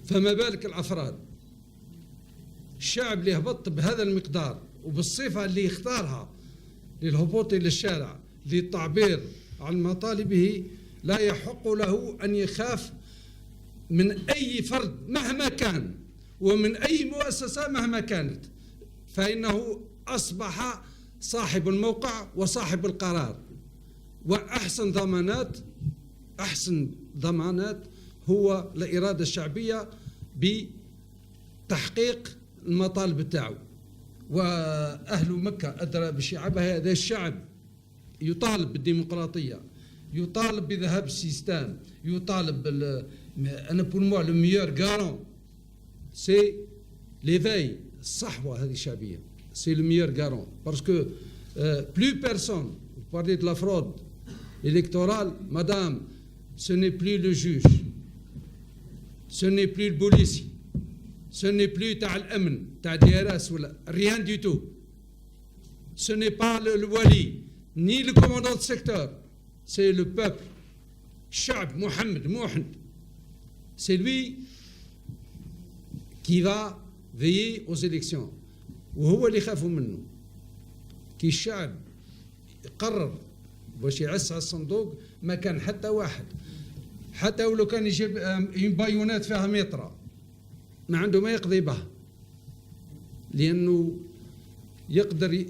فما بالك الأفراد. الشعب اللي هبط بهذا المقدار وبالصفة اللي يختارها للهبوط إلى الشارع للتعبير عن مطالبه لا يحق له أن يخاف من أي فرد مهما كان ومن أي مؤسسة مهما كانت، فإنه أصبح صاحب الموقع وصاحب القرار. وأحسن ضمانات هو الإرادة الشعبية بتحقيق المطالب تاعو. وأهل مكة أدرى بشعبها. هذا الشعب يطالب بالديمقراطية، يطالب بذهاب السيستان، يطالب أنا بور موا لو ميور غارون سي ليفاي، الصحوة هذه الشعبية سي لو ميور غارون. باسكو بلو بيرسون بارلي دو لا فرود électorale, madame, ce n'est plus le juge, ce n'est plus le policier, ce n'est plus تاع الأمن تاع DRS ولا rien du tout. Ce n'est pas le wali, ni le commandant de secteur, c'est le peuple. الشعب محمد موحد. C'est lui qui va veiller aux élections. وهو اللي خافوا منه. كي الشعب قرر باش يعس على الصندوق ما كان حتى واحد، حتى ولو كان يجيب بايونات فيها مترا ما عنده ما يقضي به، لأنه يقدر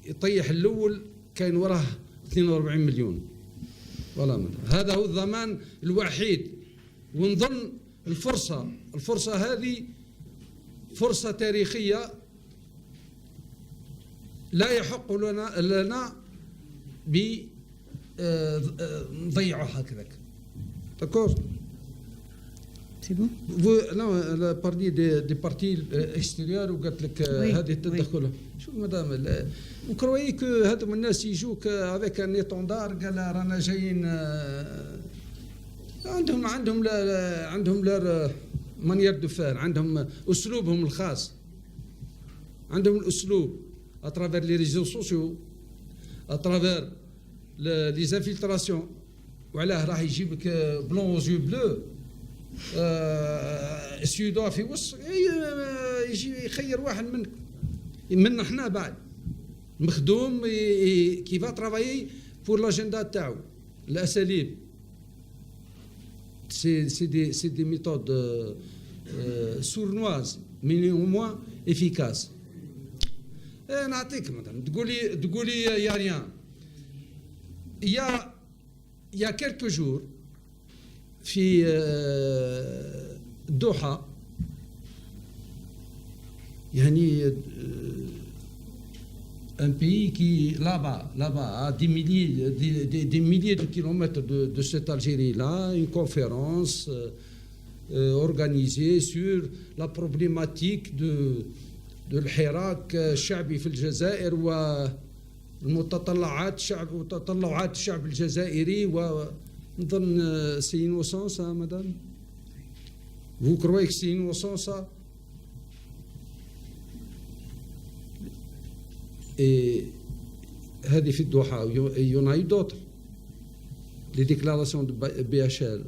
يطيح الأول كاين وراه 42 مليون. ولا هذا هو الضمان الوحيد. ونظن الفرصة هذه فرصة تاريخية لا يحق لنا بنضيعها هكذاك. داكور. C'est bon? لا لا بارتي دي بارتي اكستيريور وقالت لك هذه التدخل. شوف مدام وكروي كو هذوم الناس يجوك افيك ان ايتوندار قال رانا جايين عندهم لار مانيير دو فار، عندهم اسلوبهم الخاص، عندهم الاسلوب اترافير لي ريزو سوسيو اترافير لي زانفيلتراسيون. وعلاه راح يجيب لك بلون اوزيو بلو السيودوا في وسط يجي يخير واحد من حنا بعد مخدوم كيفا ترافايي بور لاجندا تاعو. الاساليب سي دي ميثود سورنواز مي او موان افيكاس. نعطيك مثلا تقولي يا ريان يا كيلكو جور في الدوحة يعني un pays qui là-bas à des milliers de kilomètres de cette Algérie-là, une conférence organisée sur la problématique de الحراك الشعبي في الجزائر والمتطلعات وتطلعات الشعب الجزائري. ونظن سي انوسون سا مدام vous croyez que c'est innocent ça? Et هذه في الدوحة. Il y en a eu d'autres. Les déclarations de BHL,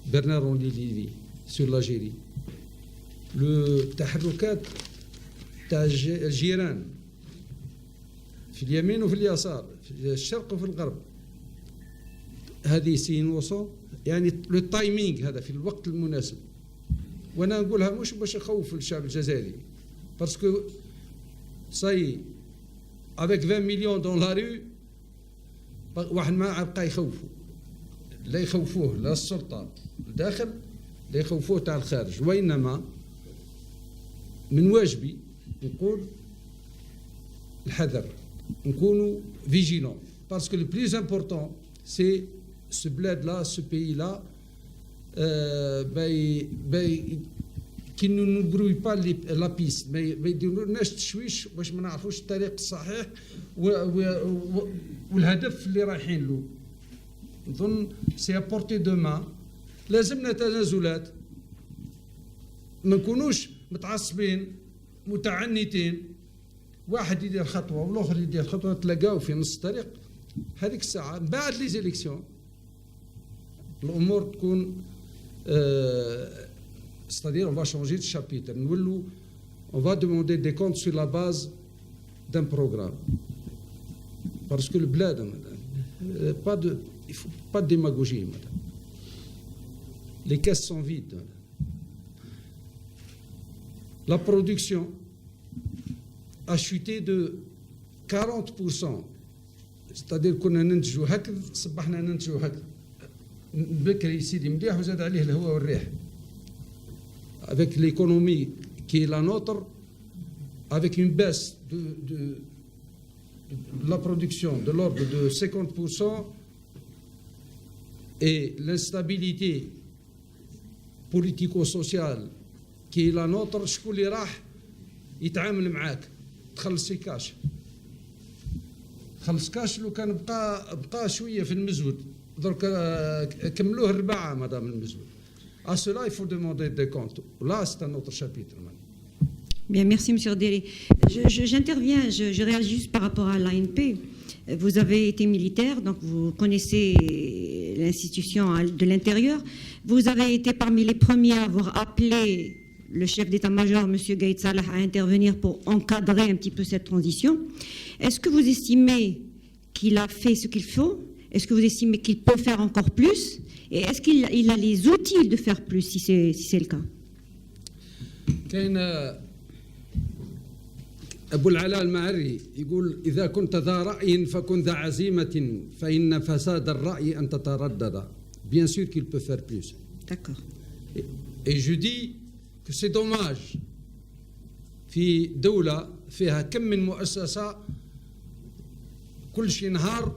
Bernard-Henri Lévy sur l'Algérie. التحركات تاع الجيران في اليمين وفي اليسار في الشرق وفي الغرب. هذه سي انوسون يعني لو تايمينغ هذا في الوقت المناسب. وانا نقولها مش باش نخوف الشعب الجزائري باسكو صاي افيك 20 مليون دون لا ريو واحد ما بقى يخوفوا، لا يخوفوه لا السلطه الداخل لا يخوفوه تاع الخارج. وانما من واجبي نقول الحذر، نكونوا فيجيلون باسكو لو بليز امبورطون سي ce bled-là, ce pays-là, qui ne nous brouille pas la piste, mais يديرولناش تشويش باش ما نعرفوش الطريق الصحيح والهدف اللي رايحين له. نظن سي ابورتي دو مان. لازمنا تنازلات، ما نكونوش متعصبين متعنتين، واحد يدير خطوه والاخر يدير خطوه تلاقاو في نص الطريق. هذيك الساعه بعد لي زيليكسيون الامور تكون c'est-à-dire on va changer de chapitre. نولوا on va demander des comptes sur la base d'un programme parce que le bled il faut pas de démagogie madame. Les caisses sont vides. La production a chuté de 40%. c'est-à-dire كنا ننتجوا هكذا صبحنا ننتجوا هكذا بكري سيدي مليح وزاد عليه الهواء والريح. avec l'économie qui est la nôtre, avec une baisse de la production de l'ordre de 50% et l'instabilité politico-sociale qui est la nôtre, شكون اللي راح يتعامل معاك تخلص كاش؟ خلص كاش لو كان بقى شويه في المزود درك كملوه الرباعه مدام المزود. À cela, il faut demander des comptes. Là, c'est un autre chapitre. Bien, merci, M. Erderi. J'interviens, je réagis juste par rapport à l'ANP. Vous avez été militaire, donc vous connaissez l'institution de l'intérieur. Vous avez été parmi les premiers à avoir appelé le chef d'état-major, M. Gaïd Salah, à intervenir pour encadrer un petit peu cette transition. Est-ce que vous estimez qu'il a fait ce qu'il faut? Est-ce que vous estimez qu'il peut faire encore plus? Et est-ce qu'il a les outils de faire plus, si c'est le cas? أبو العلاء المعري يقول إذا كنت ذا رأي فكن ذا عزيمة فإن فساد الرأي أن تتردد. Bien sûr qu'il peut faire plus. D'accord. Et je dis que c'est dommage في دولة فيها كم من مؤسسة كل شيء نهار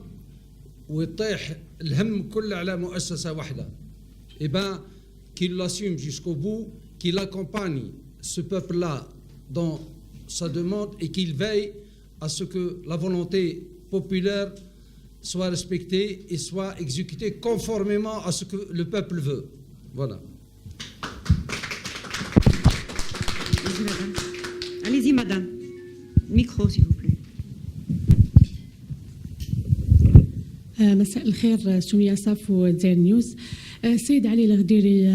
ويطيح الهم كله على مؤسسة واحدة. Et ben qu'il l'assume jusqu'au bout, qu'il accompagne ce peuple-là dans sa demande et qu'il veille à ce que la volonté populaire soit respectée et soit exécutée conformément à ce que le peuple veut. Voilà. Allez-y, madame. Micro, s'il vous plaît. مساء الخير. سمية صافو، دير نيوز. سيد علي الغديري،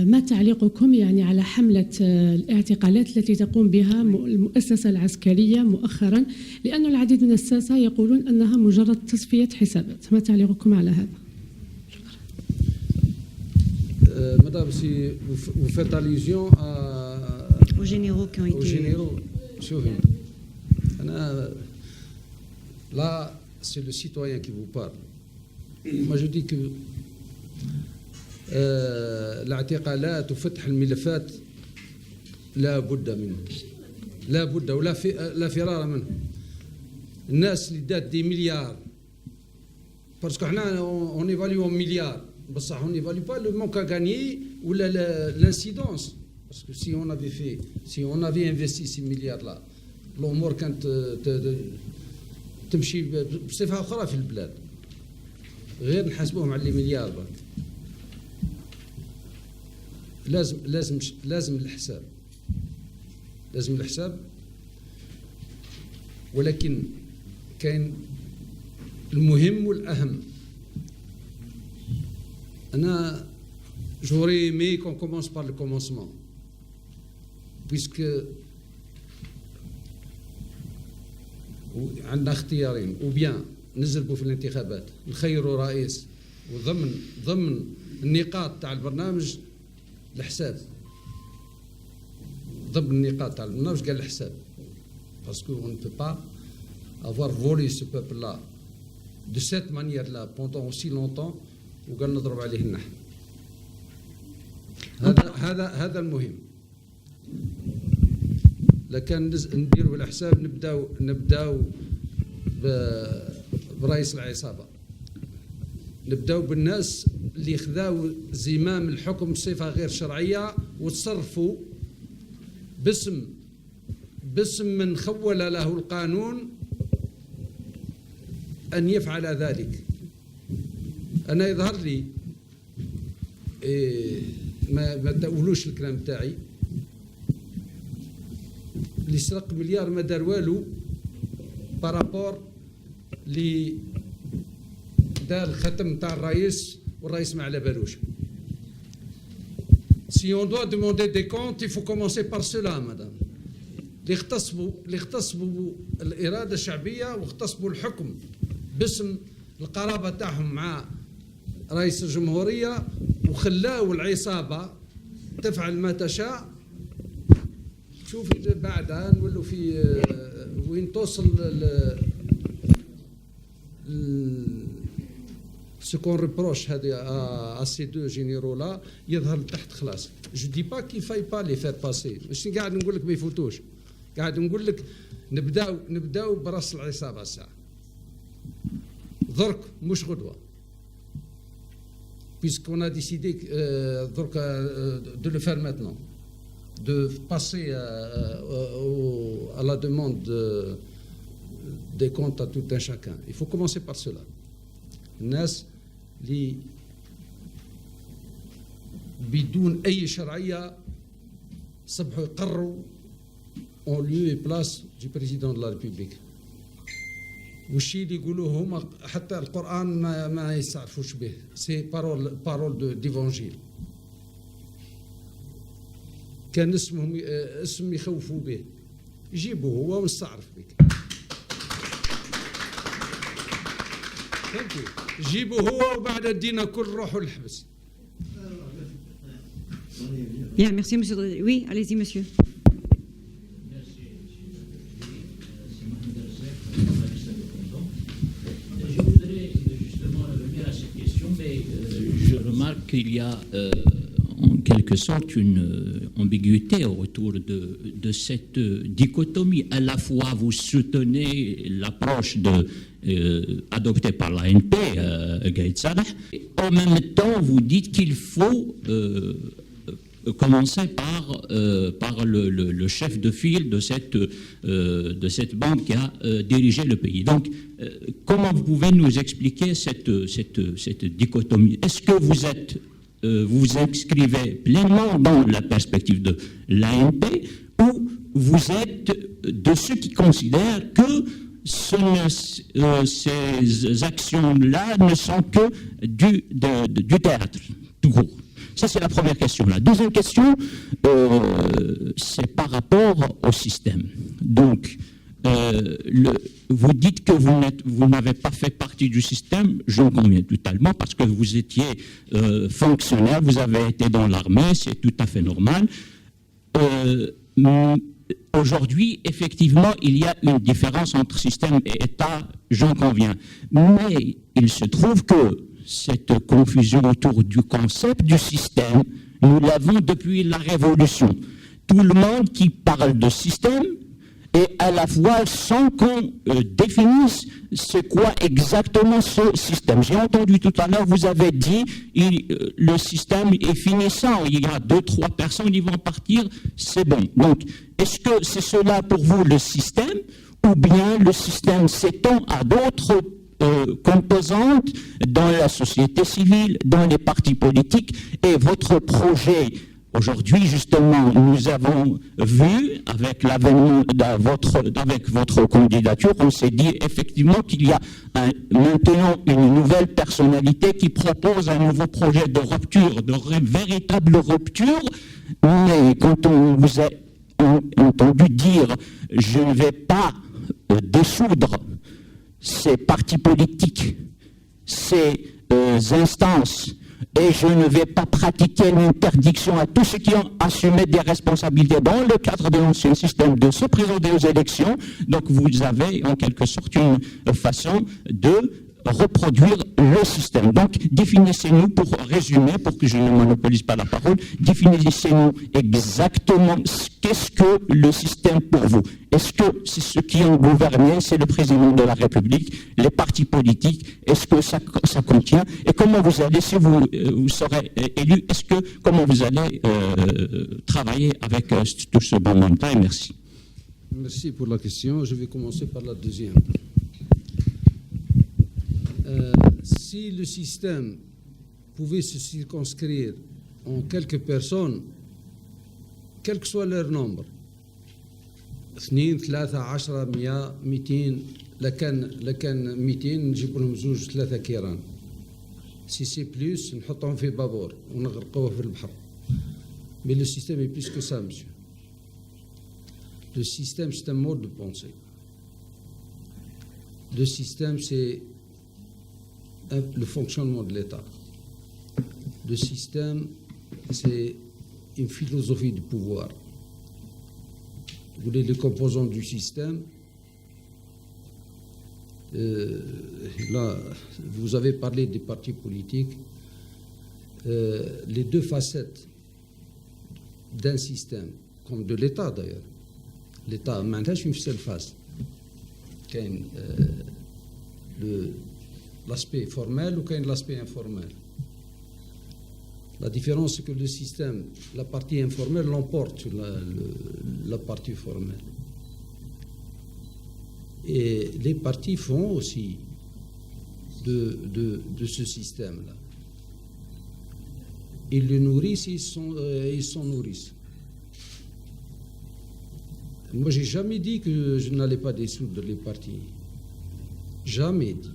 ما تعليقكم يعني على حملة الاعتقالات التي تقوم بها المؤسسة العسكرية مؤخرا، لأن العديد من الساسة يقولون أنها مجرد تصفية حسابات، ما تعليقكم على هذا؟ Madame, si vous faites allusion aux généraux qui ont été... Aux généraux, شوفي أنا là c'est le citoyen qui vous parle. Moi je dis que الاعتقالات وفتح الملفات لا بد منه، لا بد ولا فرار منه. الناس اللي دات دي مليار باسكو حنا اون ايفاليو مليار بصح اون ايفاليو با لو مونك ا غانيي ولا لانسيدونس باسكو si on avait investi 6 مليار لا الامور كانت تمشي بصفه اخرى في البلاد غير نحاسبوهم على المليار برك. لازم الحساب ولكن كاين المهم والأهم. أنا j'aurais aimé qu'on commence par le commencement puisque عندنا اختيارين، ou bien نزربوا في الانتخابات نخيروا رئيس وضمن النقاط تاع البرنامج الحساب، ضمن النقاط تاع البرنامج قال الحساب parce qu'on ne peut pas avoir volé ce peuple-là de cette manière-là pendant aussi longtemps وقال نضرب عليه النحل. هذا المهم. لكن نديروا الحساب نبداو برئيس العصابة، نبداو بالناس اللي خذاو زمام الحكم بصفة غير شرعية وتصرفوا باسم من خول له القانون أن يفعل ذلك. أنا يظهر لي ما تقولوش الكلام تاعي، اللي سرق مليار ما دار والو بارابور اللي دار الختم تاع الرئيس والرئيس ما على بالوش. Si on doit demander des comptes, il faut commencer par cela, madame. اللي اغتصبوا الإرادة الشعبية واغتصبوا الحكم باسم القرابة تاعهم مع رئيس الجمهورية وخلاو العصابة تفعل ما تشاء. شوفي بعدها نولوا في وين توصل ce qu'on reproche à ces deux généraux-là يظهر لتحت خلاص. Je dis pas qu'il faille pas les faire passer، مش قاعد نقول لك ما يفوتوش، قاعد نقول لك نبداو براس العصابة الساعة درك مش غدوة، puisqu'on a décidé de le faire maintenant, de passer à la demande des comptes à tout un chacun. Il faut commencer par cela. الناس اللي بدون أي شرعية صبحوا يقروا en lieu et place du président de la République. والشيء اللي يقولوه هما حتى القرآن ما يستعرفوش به، سي بارول d'évangile. كان اسم يخوفوا به، جيبوه هو ونستعرف بك. فهمتي؟ جيبوه هو وبعد ادينا كل روحوا الحبس. Bien, merci, monsieur. Oui, allez-y, monsieur. Je voudrais justement revenir à cette question, mais je remarque qu'il y a en quelque sorte une ambiguïté autour de cette dichotomie. À la fois, vous soutenez l'approche adoptée par l'ANP, Gaïd Salah, et en même temps, vous dites qu'il faut commencer par le chef de file de cette bande qui a dirigé le pays. Donc, comment vous pouvez nous expliquer cette dichotomie? Est-ce que vous vous inscrivez pleinement dans la perspective de l'ANP ou vous êtes de ceux qui considèrent que ces actions-là ne sont que du théâtre, tout court? Ça, c'est la première question. La deuxième question, c'est par rapport au système. Donc, vous dites que vous n'avez pas fait partie du système, j'en conviens totalement, parce que vous étiez fonctionnaire, vous avez été dans l'armée, c'est tout à fait normal. Aujourd'hui, effectivement, il y a une différence entre système et État, j'en conviens. Mais il se trouve que cette confusion autour du concept du système, nous l'avons depuis la Révolution. Tout le monde qui parle de système, et à la fois sans qu'on définisse c'est quoi exactement ce système. J'ai entendu tout à l'heure, vous avez dit le système est finissant, il y a 2-3 personnes qui vont partir, c'est bon. Donc, est-ce que c'est cela pour vous le système, ou bien le système s'étend à d'autres composantes dans la société civile, dans les partis politiques, et votre projet aujourd'hui, justement, nous avons vu, avec l'avènement avec votre candidature, on s'est dit effectivement qu'il y a maintenant une nouvelle personnalité qui propose un nouveau projet de rupture, de véritable rupture, mais quand on vous a entendu dire « je ne vais pas dissoudre ces partis politiques, ces instances, et je ne vais pas pratiquer l'interdiction à tous ceux qui ont assumé des responsabilités dans le cadre de l'ancien système de se présenter aux élections ». Donc vous avez en quelque sorte une façon de reproduire le système. Donc définissez-nous, pour résumer, pour que je ne monopolise pas la parole, définissez-nous exactement qu'est-ce que le système pour vous. Est-ce que c'est ceux qui ont gouverné, c'est le président de la République, les partis politiques, est-ce que ça contient? Et comment vous allez, si vous serez élu, comment vous allez travailler avec tout ce bon monde? Merci. Merci pour la question. Je vais commencer par la deuxième. Si le système pouvait se circonscrire en quelques personnes, quel que soit leur nombre, 2 3 10 100 200 لكان 200 نجيب لهم 2-3 كيران. Si c'est plus, نحطهم في بابور ونغرقوه في البحر. Mais le système est plus que ça, monsieur. Le système, c'est un mode de pensée. Le système, c'est le fonctionnement de l'État. Le système, c'est une philosophie de pouvoir. Vous voulez les composants du système. Là, vous avez parlé des partis politiques. Les deux facettes d'un système, comme de l'État d'ailleurs. L'État n'a pas une seule face. L'aspect formel ou l'aspect informel. La différence, c'est que le système, la partie informelle l'emporte sur la partie formelle. Et les partis font aussi de ce système-là. Ils le nourrissent, ils s'en nourrissent. Moi, j'ai jamais dit que je n'allais pas dissoudre les partis. Jamais dit.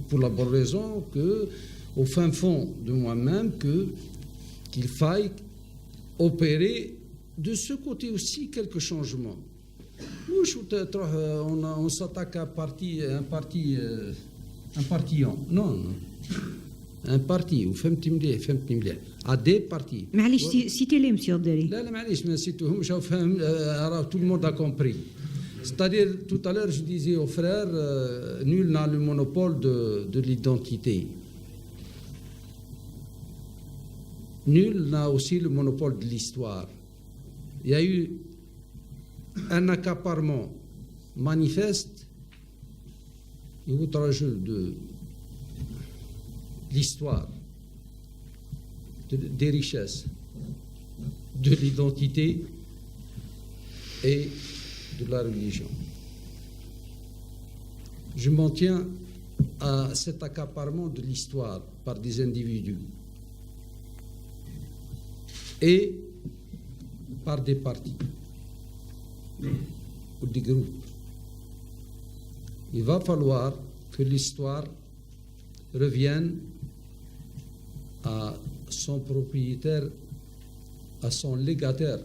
Pour la bonne raison que, au fin fond de moi-même, qu'il faille opérer de ce côté aussi quelques changements. Nous, on s'attaque à un parti, non, un parti, à des partis. معليش citez-les monsieur Deri. لا معليش ما نسيتوهم شوف فهم tout le monde a compris. C'est-à-dire, tout à l'heure, je disais aux frères, nul n'a le monopole de l'identité. Nul n'a aussi le monopole de l'histoire. Il y a eu un accaparement manifeste et outrageux de l'histoire, des richesses, de l'identité et de la religion. Je m'en tiens à cet accaparement de l'histoire par des individus et par des partis ou des groupes. Il va falloir que l'histoire revienne à son propriétaire, à son légataire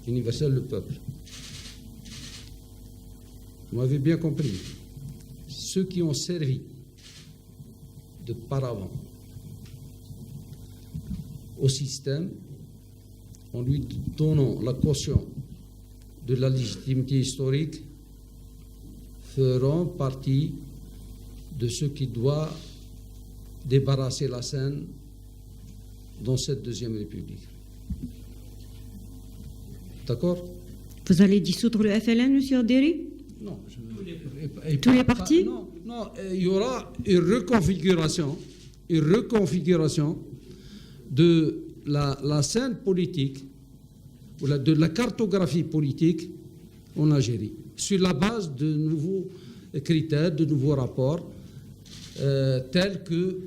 universel, le peuple. Vous m'avez bien compris. Ceux qui ont servi de paravent au système, en lui donnant la caution de la légitimité historique, feront partie de ceux qui doivent débarrasser la scène dans cette deuxième République. D'accord? Vous allez dissoudre le FLN, monsieur Deri? Non. Tous les partis? Non, il y aura une reconfiguration de la scène politique, ou de la cartographie politique en Algérie, sur la base de nouveaux critères, de nouveaux rapports, tels que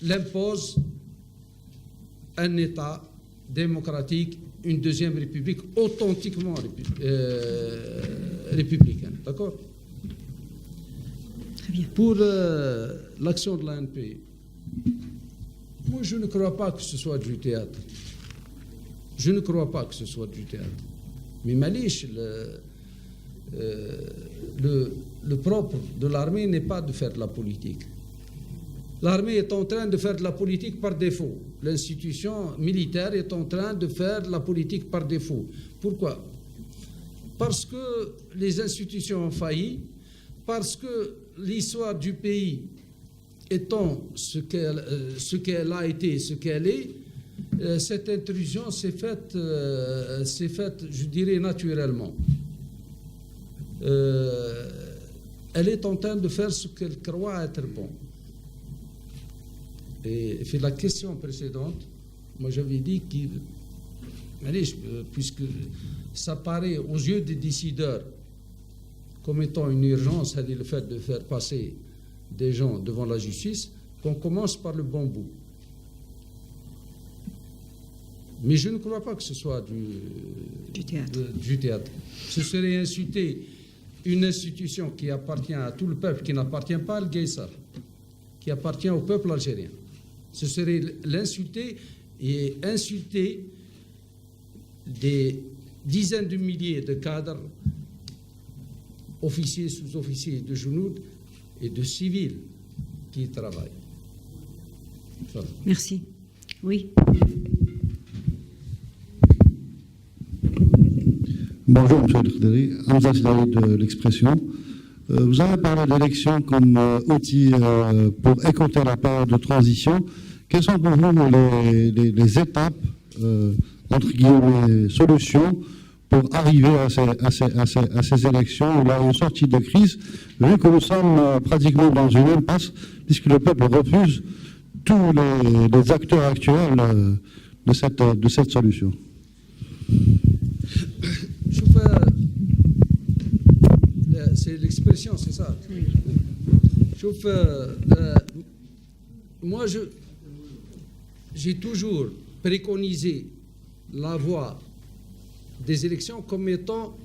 l'impose un État démocratique, une deuxième république authentiquement républicaine. D'accord? Très bien. Pour l'action de l'ANP, moi je ne crois pas que ce soit du théâtre. Je ne crois pas que ce soit du théâtre. Mais Malish, le propre de l'armée n'est pas de faire de la politique. L'armée est en train de faire de la politique par défaut. L'institution militaire est en train de faire de la politique par défaut. Pourquoi? Parce que les institutions ont failli, parce que l'histoire du pays étant ce qu'elle a été, ce qu'elle est, cette intrusion s'est faite, je dirais, naturellement. Elle est en train de faire ce qu'elle croit être bon. Et fait la question précédente, moi j'avais dit puisque ça paraît aux yeux des décideurs comme étant une urgence, c'est-à-dire le fait de faire passer des gens devant la justice, qu'on commence par le bon bout. Mais je ne crois pas que ce soit du théâtre. Ce serait insulter une institution qui appartient à tout le peuple, qui n'appartient pas à Al-Gaïsar, qui appartient au peuple algérien. Ce serait l'insulter et insulter des dizaines de milliers de cadres, officiers, sous-officiers de Jounoud et de civils qui y travaillent. Voilà. Merci. Oui. Bonjour, M. Al-Khdari, Hamza Sidaï de l'Expression. Vous avez parlé d'élection comme outil pour écourter la période de transition. Quelles sont pour vous les étapes, entre guillemets, solutions pour arriver à ces élections où il y a une sortie de crise, vu que nous sommes pratiquement dans une impasse, puisque le peuple refuse tous les acteurs actuels de cette solution? C'est l'expression, c'est ça. Moi, j'ai toujours préconisé la voie des élections comme étant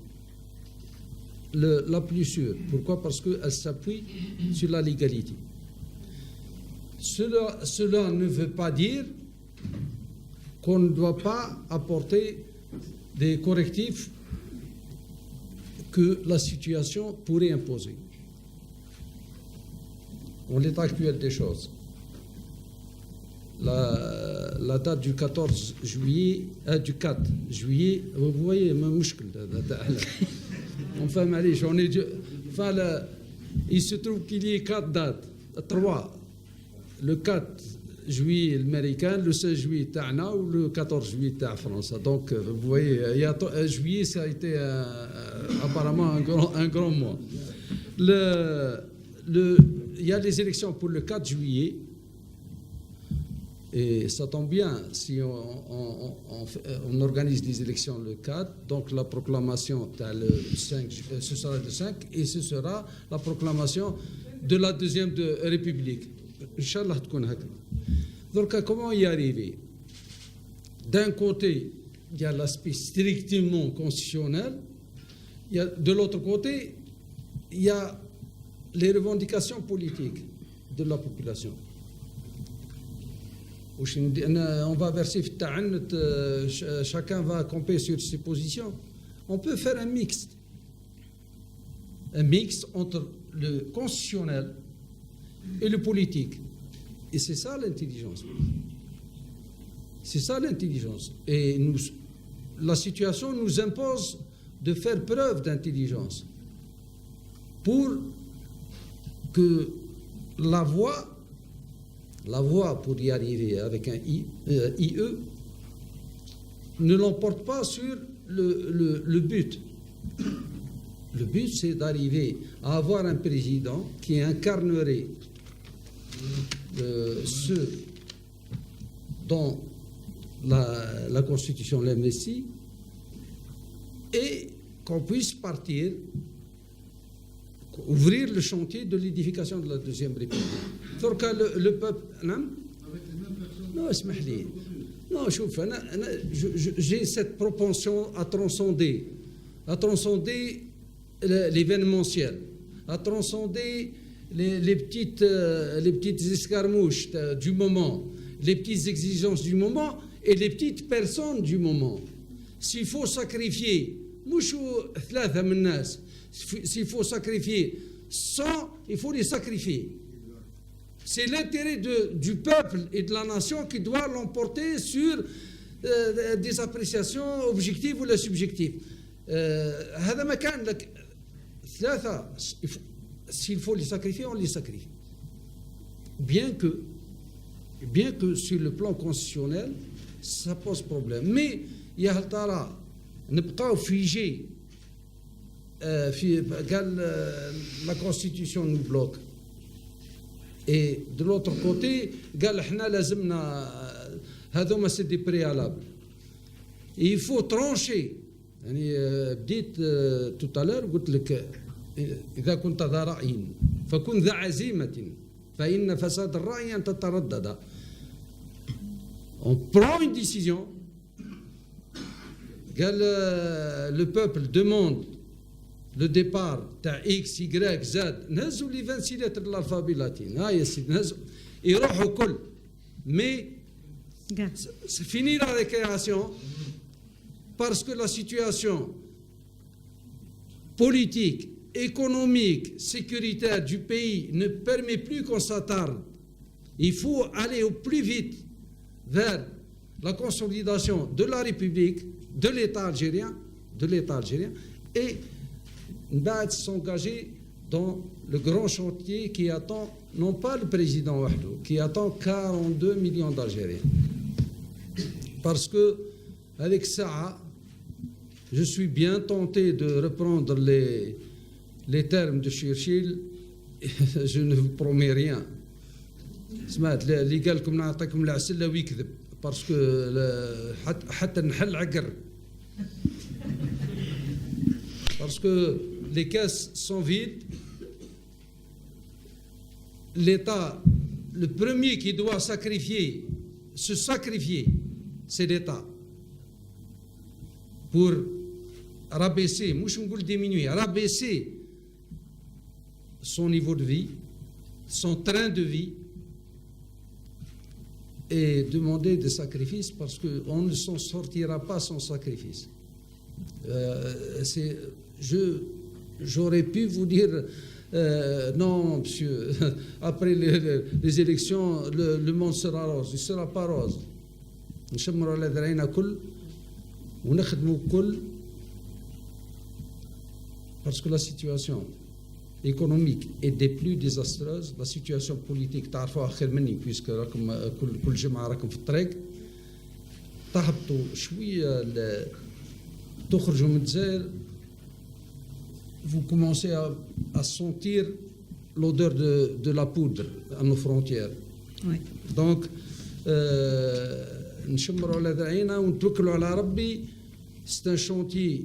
la plus sûre. Pourquoi? Parce qu'elle s'appuie sur la légalité. Cela ne veut pas dire qu'on ne doit pas apporter des correctifs que la situation pourrait imposer. En l'état actuel des choses, la date du 14 juillet, du 4 juillet, vous voyez, enfin, il se trouve qu'il y ait 4 dates, 3, le 4 juillet américain, le 16 juillet Tana ou le 14 juillet à France. Donc, vous voyez, juillet, ça a été apparemment un grand mois. Il y a les élections pour le 4 juillet. Et ça tombe bien, si on organise des élections le 4, donc la proclamation, le 5, ce sera le 5, et ce sera la proclamation de la deuxième République. Inch'Allah, donc comment y arriver? D'un côté, il y a l'aspect strictement constitutionnel, de l'autre côté, il y a les revendications politiques de la population. On va verser chacun va camper sur ses positions. On peut faire un mix entre le constitutionnel et le politique. Et c'est ça l'intelligence. C'est ça l'intelligence. Et la situation nous impose de faire preuve d'intelligence pour que la voie pour y arriver avec un IE ne l'emporte pas sur le but. Le but, c'est d'arriver à avoir un président qui incarnerait ce dont la Constitution l'investit et qu'on puisse partir, ouvrir le chantier de l'édification de la deuxième République. Donc le peuple... Non, j'ai cette propension à transcender l'événementiel, à transcender les petites escarmouches du moment, les petites exigences du moment et les petites personnes du moment. S'il faut sacrifier, s'il faut sacrifier 100, il faut les sacrifier. C'est l'intérêt du peuple et de la nation qui doit l'emporter sur des appréciations objectives ou subjectives. S'il faut les sacrifier, on les sacrifie. Bien que sur le plan constitutionnel, ça pose problème. Mais il y a نبقاو فيجي قال la Constitution nous bloque. Et de l'autre côté, قال حنا لازمنا هذوما c'est des préalables. Et il faut trancher. يعني بديت tout à l'heure قلت لك إذا كنت ذا رأي فكن ذا عزيمة فإن فساد الرأي أن تتردد. On prend une décision. Le peuple demande le départ تاع X, Y, Z. نهزوا لي 26 lettres de l'alphabet latine. ها يا سيدي نهزوا يروحوا كل. Mais c'est fini la récréation parce que la situation politique, économique, sécuritaire du pays ne permet plus qu'on s'attarde. Il faut aller au plus vite vers la consolidation de la République, de l'État algérien, et s'engager dans le grand chantier qui attend, non pas le président Wahdou, qui attend 42 millions d'Algériens. Parce que, avec ça, je suis bien tenté de reprendre les termes de Churchill, je ne vous promets rien. اللي قال لكم نعطيكم العسل لا ويكذب باسكو حتى نحل عقر parce que les caisses sont vides. L'État, le premier qui doit se sacrifier, c'est l'État pour rabaisser, diminuer, rabaisser son niveau de vie, son train de vie, et demander des sacrifices parce qu'on ne s'en sortira pas sans sacrifice. J'aurais pu vous dire non, monsieur, après les élections, le monde sera rose. Il ne sera pas rose. نشمروا على ذراعينا كل ونخدموا كل parce que la situation économique est des plus désastreuses, la situation politique تعرفوها خير مني puisque راكم كل جمعة راكم في الطريق تهبطوا شوية تخرجوا من الجزائر vous commencez à sentir l'odeur de la poudre à nos frontières. Oui. Donc نشمروا على ذراعينا ونتوكلوا على ربي. C'est un chantier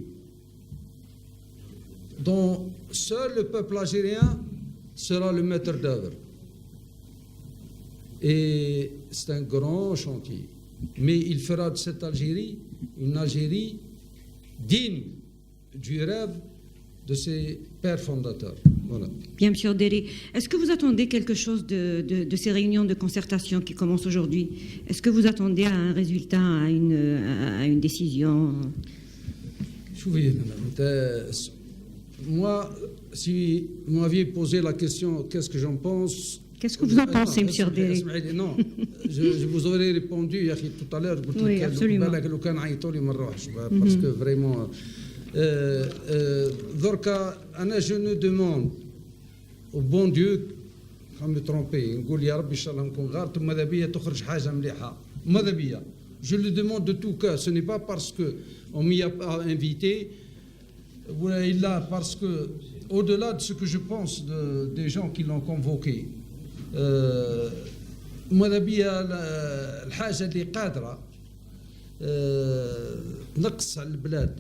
dont seul le peuple algérien sera le maître d'œuvre. Et c'est un grand chantier. Mais il fera de cette Algérie une Algérie digne du rêve de ses pères fondateurs. Voilà. Bien, M. Derry. Est-ce que vous attendez quelque chose de ces réunions de concertation qui commencent aujourd'hui? Est-ce que vous attendez à un résultat, à une décision? Moi, si vous m'aviez posé la question, qu'est-ce que j'en pense? Qu'est-ce que vous en pensez, M. Derry? Non, je vous aurais répondu tout à l'heure. Oui, absolument. Parce que vraiment... دركا انا جو نو دوموند او بون ديو خا ترومبي نقول يا ربي ان شاء الله نكون غلط وماذا بيا تخرج حاجه مليحه ماذا بيا جو لو دوموند دو تو كور سو ني با باسكو اون مي ا انفيتي ولا الا باسكو au delà de ce que je pense des gens qui l'ont convoqué ماذا بيا الحاجه اللي قادره نقص على البلاد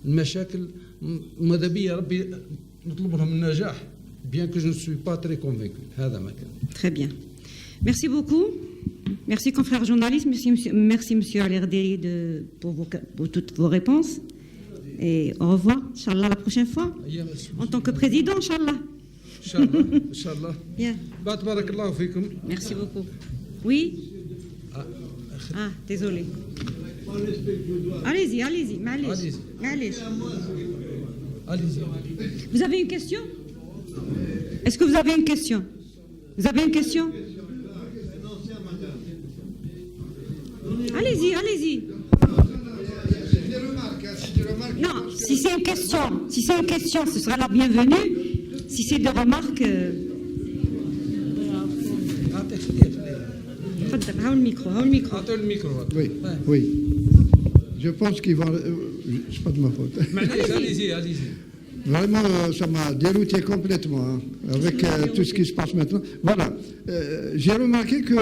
المشاكل ماذا بيا ربي نطلب لهم النجاح bien que je ne suis pas très convaincu. هذا ما كان. Très bien. Merci beaucoup. Merci confrères journalistes. Merci monsieur Al-Erderi pour toutes vos réponses. Et au revoir, Inch'Allah, la prochaine fois. En tant que président, Inch'Allah. Inch'Allah. Bien. Barakallahu fikum. Merci beaucoup. Oui. Ah, désolé. Allez-y, allez-y, allez-y. Vous avez une question? Est-ce que vous avez une question? Vous avez une question? Allez-y, allez-y. Non, si c'est une question, ce sera la bienvenue. Si c'est des remarques... Oui. Je pense qu'ils vont... C'est pas de ma faute. Allez-y. Vraiment, ça m'a dérouté complètement hein, avec tout ce qui se passe maintenant. Voilà. J'ai remarqué que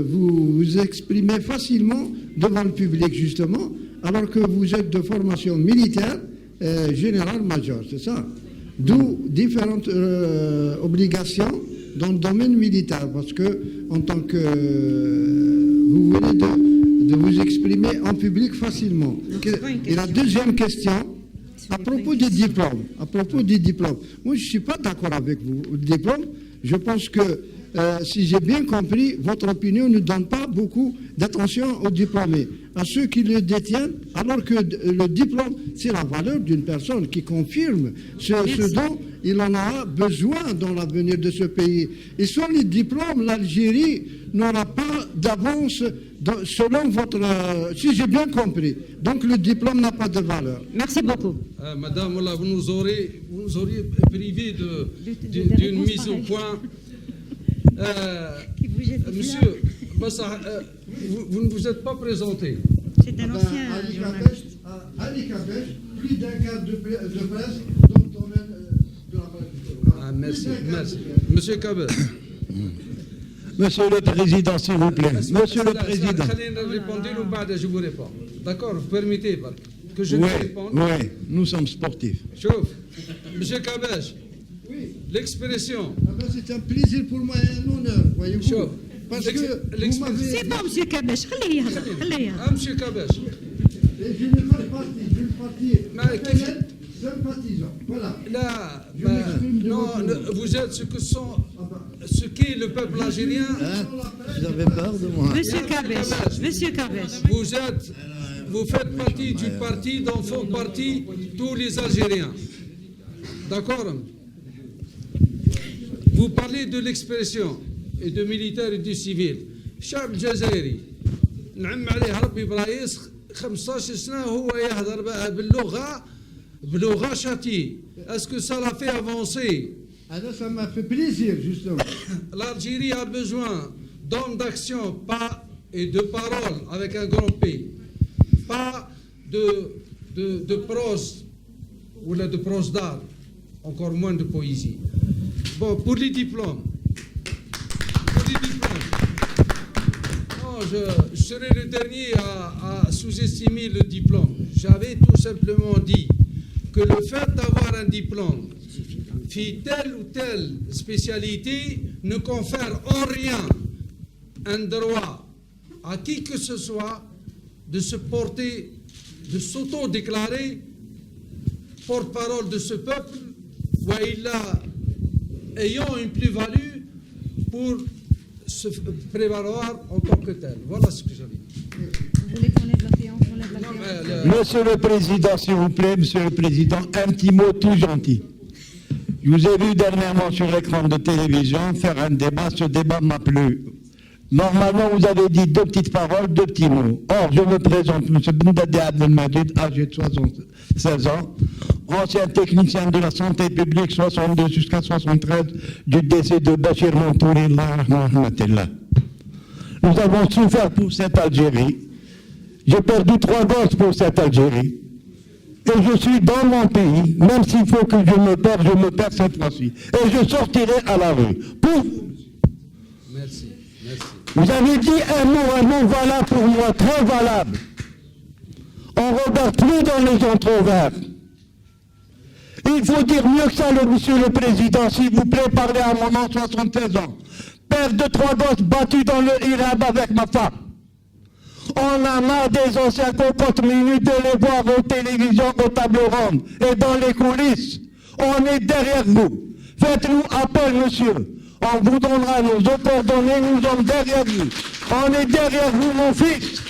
vous vous exprimez facilement devant le public, justement, alors que vous êtes de formation militaire général-major, c'est ça? D'où différentes obligations dans le domaine militaire, parce que en tant que vous venez de vous exprimer en public facilement. Et la deuxième question, à propos des diplômes. Moi, je ne suis pas d'accord avec vous. Le diplôme, je pense que, si j'ai bien compris, votre opinion ne donne pas beaucoup d'attention aux diplômés, à ceux qui le détiennent, alors que le diplôme, c'est la valeur d'une personne qui confirme ce dont il en aura besoin dans l'avenir de ce pays. Et sans les diplômes, l'Algérie n'aura pas d'avance selon votre... si j'ai bien compris. Donc le diplôme n'a pas de valeur. Merci beaucoup. Madame, voilà, vous nous auriez privé d'une mise au point. Monsieur, vous ne vous êtes pas présenté. C'est un ancien journaliste. Ali Kabesh, plus d'un quart de presse dans le domaine de la presse. Merci. Monsieur Kabesh. Monsieur le Président, s'il vous plaît. Monsieur le Président. Je vous réponds. D'accord, vous permettez que je vous réponde? Oui, nous sommes sportifs. Chauffe. Monsieur Kabesh, l'expression... C'est un plaisir pour moi et un honneur, voyez-vous. Chauffe. Parce que vous m'avez... C'est bon, monsieur Kabesh. Monsieur Kabesh. Et je ne fais partie sympathisant. Voilà. Là, non, vous êtes ce ce qu'est le peuple algérien. Vous avez peur de moi? Monsieur Kabech. Vous faites partie du parti dont font partie tous les Algériens. D'accord? Vous parlez de l'expression et de militaire et du civil. الشعب الجزائري نعم عليه ربي برايس 15 سنة هو يهضر بلغة شاتي. Est-ce que ça l'a fait avancer? Ça m'a fait plaisir, justement. L'Algérie a besoin d'hommes d'action, pas et de paroles avec un grand P. Pas de prose ou de prose d'art, encore moins de poésie. Bon, pour les diplômes. Non, je serai le dernier à sous-estimer le diplôme. J'avais tout simplement dit que le fait d'avoir un diplôme fit telle ou telle spécialité ne confère en rien un droit à qui que ce soit de se porter, de s'auto-déclarer porte-parole de ce peuple, ou ayant une plus-value pour se prévaloir en tant que tel. Voilà ce que j'avais dit. Vous voulez qu'on lève la séance? On lève la séance. Monsieur le Président, s'il vous plaît, Monsieur le Président, un petit mot tout gentil. Je vous ai vu dernièrement sur l'écran de télévision faire un débat. Ce débat m'a plu. Normalement, vous avez dit 2 petites paroles, 2 petits mots. Or, je me présente, M. Bendadi Abdelmajid, âgé de 76 ans, ancien technicien de la santé publique, 62 jusqu'à 73, du décès de Bachir Mantouri. Nous avons souffert pour cette Algérie. J'ai perdu 3 gosses pour cette Algérie. Et je suis dans mon pays, même s'il faut que je me perds cette fois-ci. Et je sortirai à la rue. Pour vous. Merci. Vous avez dit un mot valable pour moi, très valable. On ne regarde plus dans les entroverts. Il faut dire mieux que ça, Monsieur le Président, s'il vous plaît, parlez à mon nom, 76 ans. Père de 3 gosses battus dans le Irab avec ma femme. On a marre des anciens cocottes minutes de les voir aux télévisions, aux tables rondes et dans les coulisses. On est derrière vous. Faites-nous appel, monsieur. On vous donnera nos coordonnées, nous sommes derrière vous. On est derrière vous, mon fils.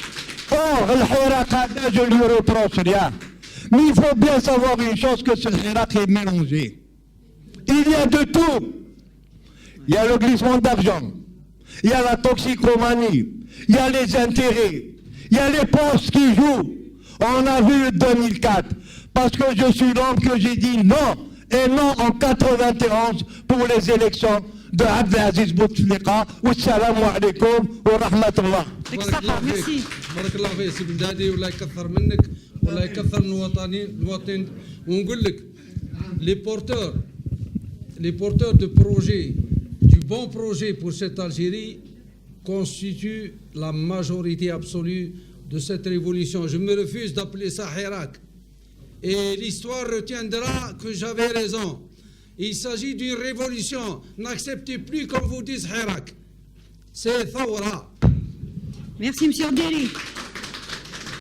Or, le Hirak, je lui reproche rien. Mais il faut bien savoir une chose, que ce Hirak est mélangé. Il y a de tout. Il y a le glissement d'argent. Il y a la toxicomanie. Il y a les intérêts. Il y a les postes qui jouent. On a vu le 2004. Parce que je suis l'homme que j'ai dit non. Et non en 91 pour les élections de Abdelaziz Bouteflika. Wassalamu alaikum wa rahmatullah. Merci. بارك الله فيك سي بلدادي ولا يكثر منك ولا يكثر من الوطن ونقول لك les porteurs de projets, du bon projet pour cette Algérie constituent la majorité absolue de cette révolution. Je me refuse d'appeler ça Hirak. Et l'histoire retiendra que j'avais raison. Il s'agit d'une révolution. N'acceptez plus qu'on vous dise Hirak. C'est Thawra. Merci, M. Arderi.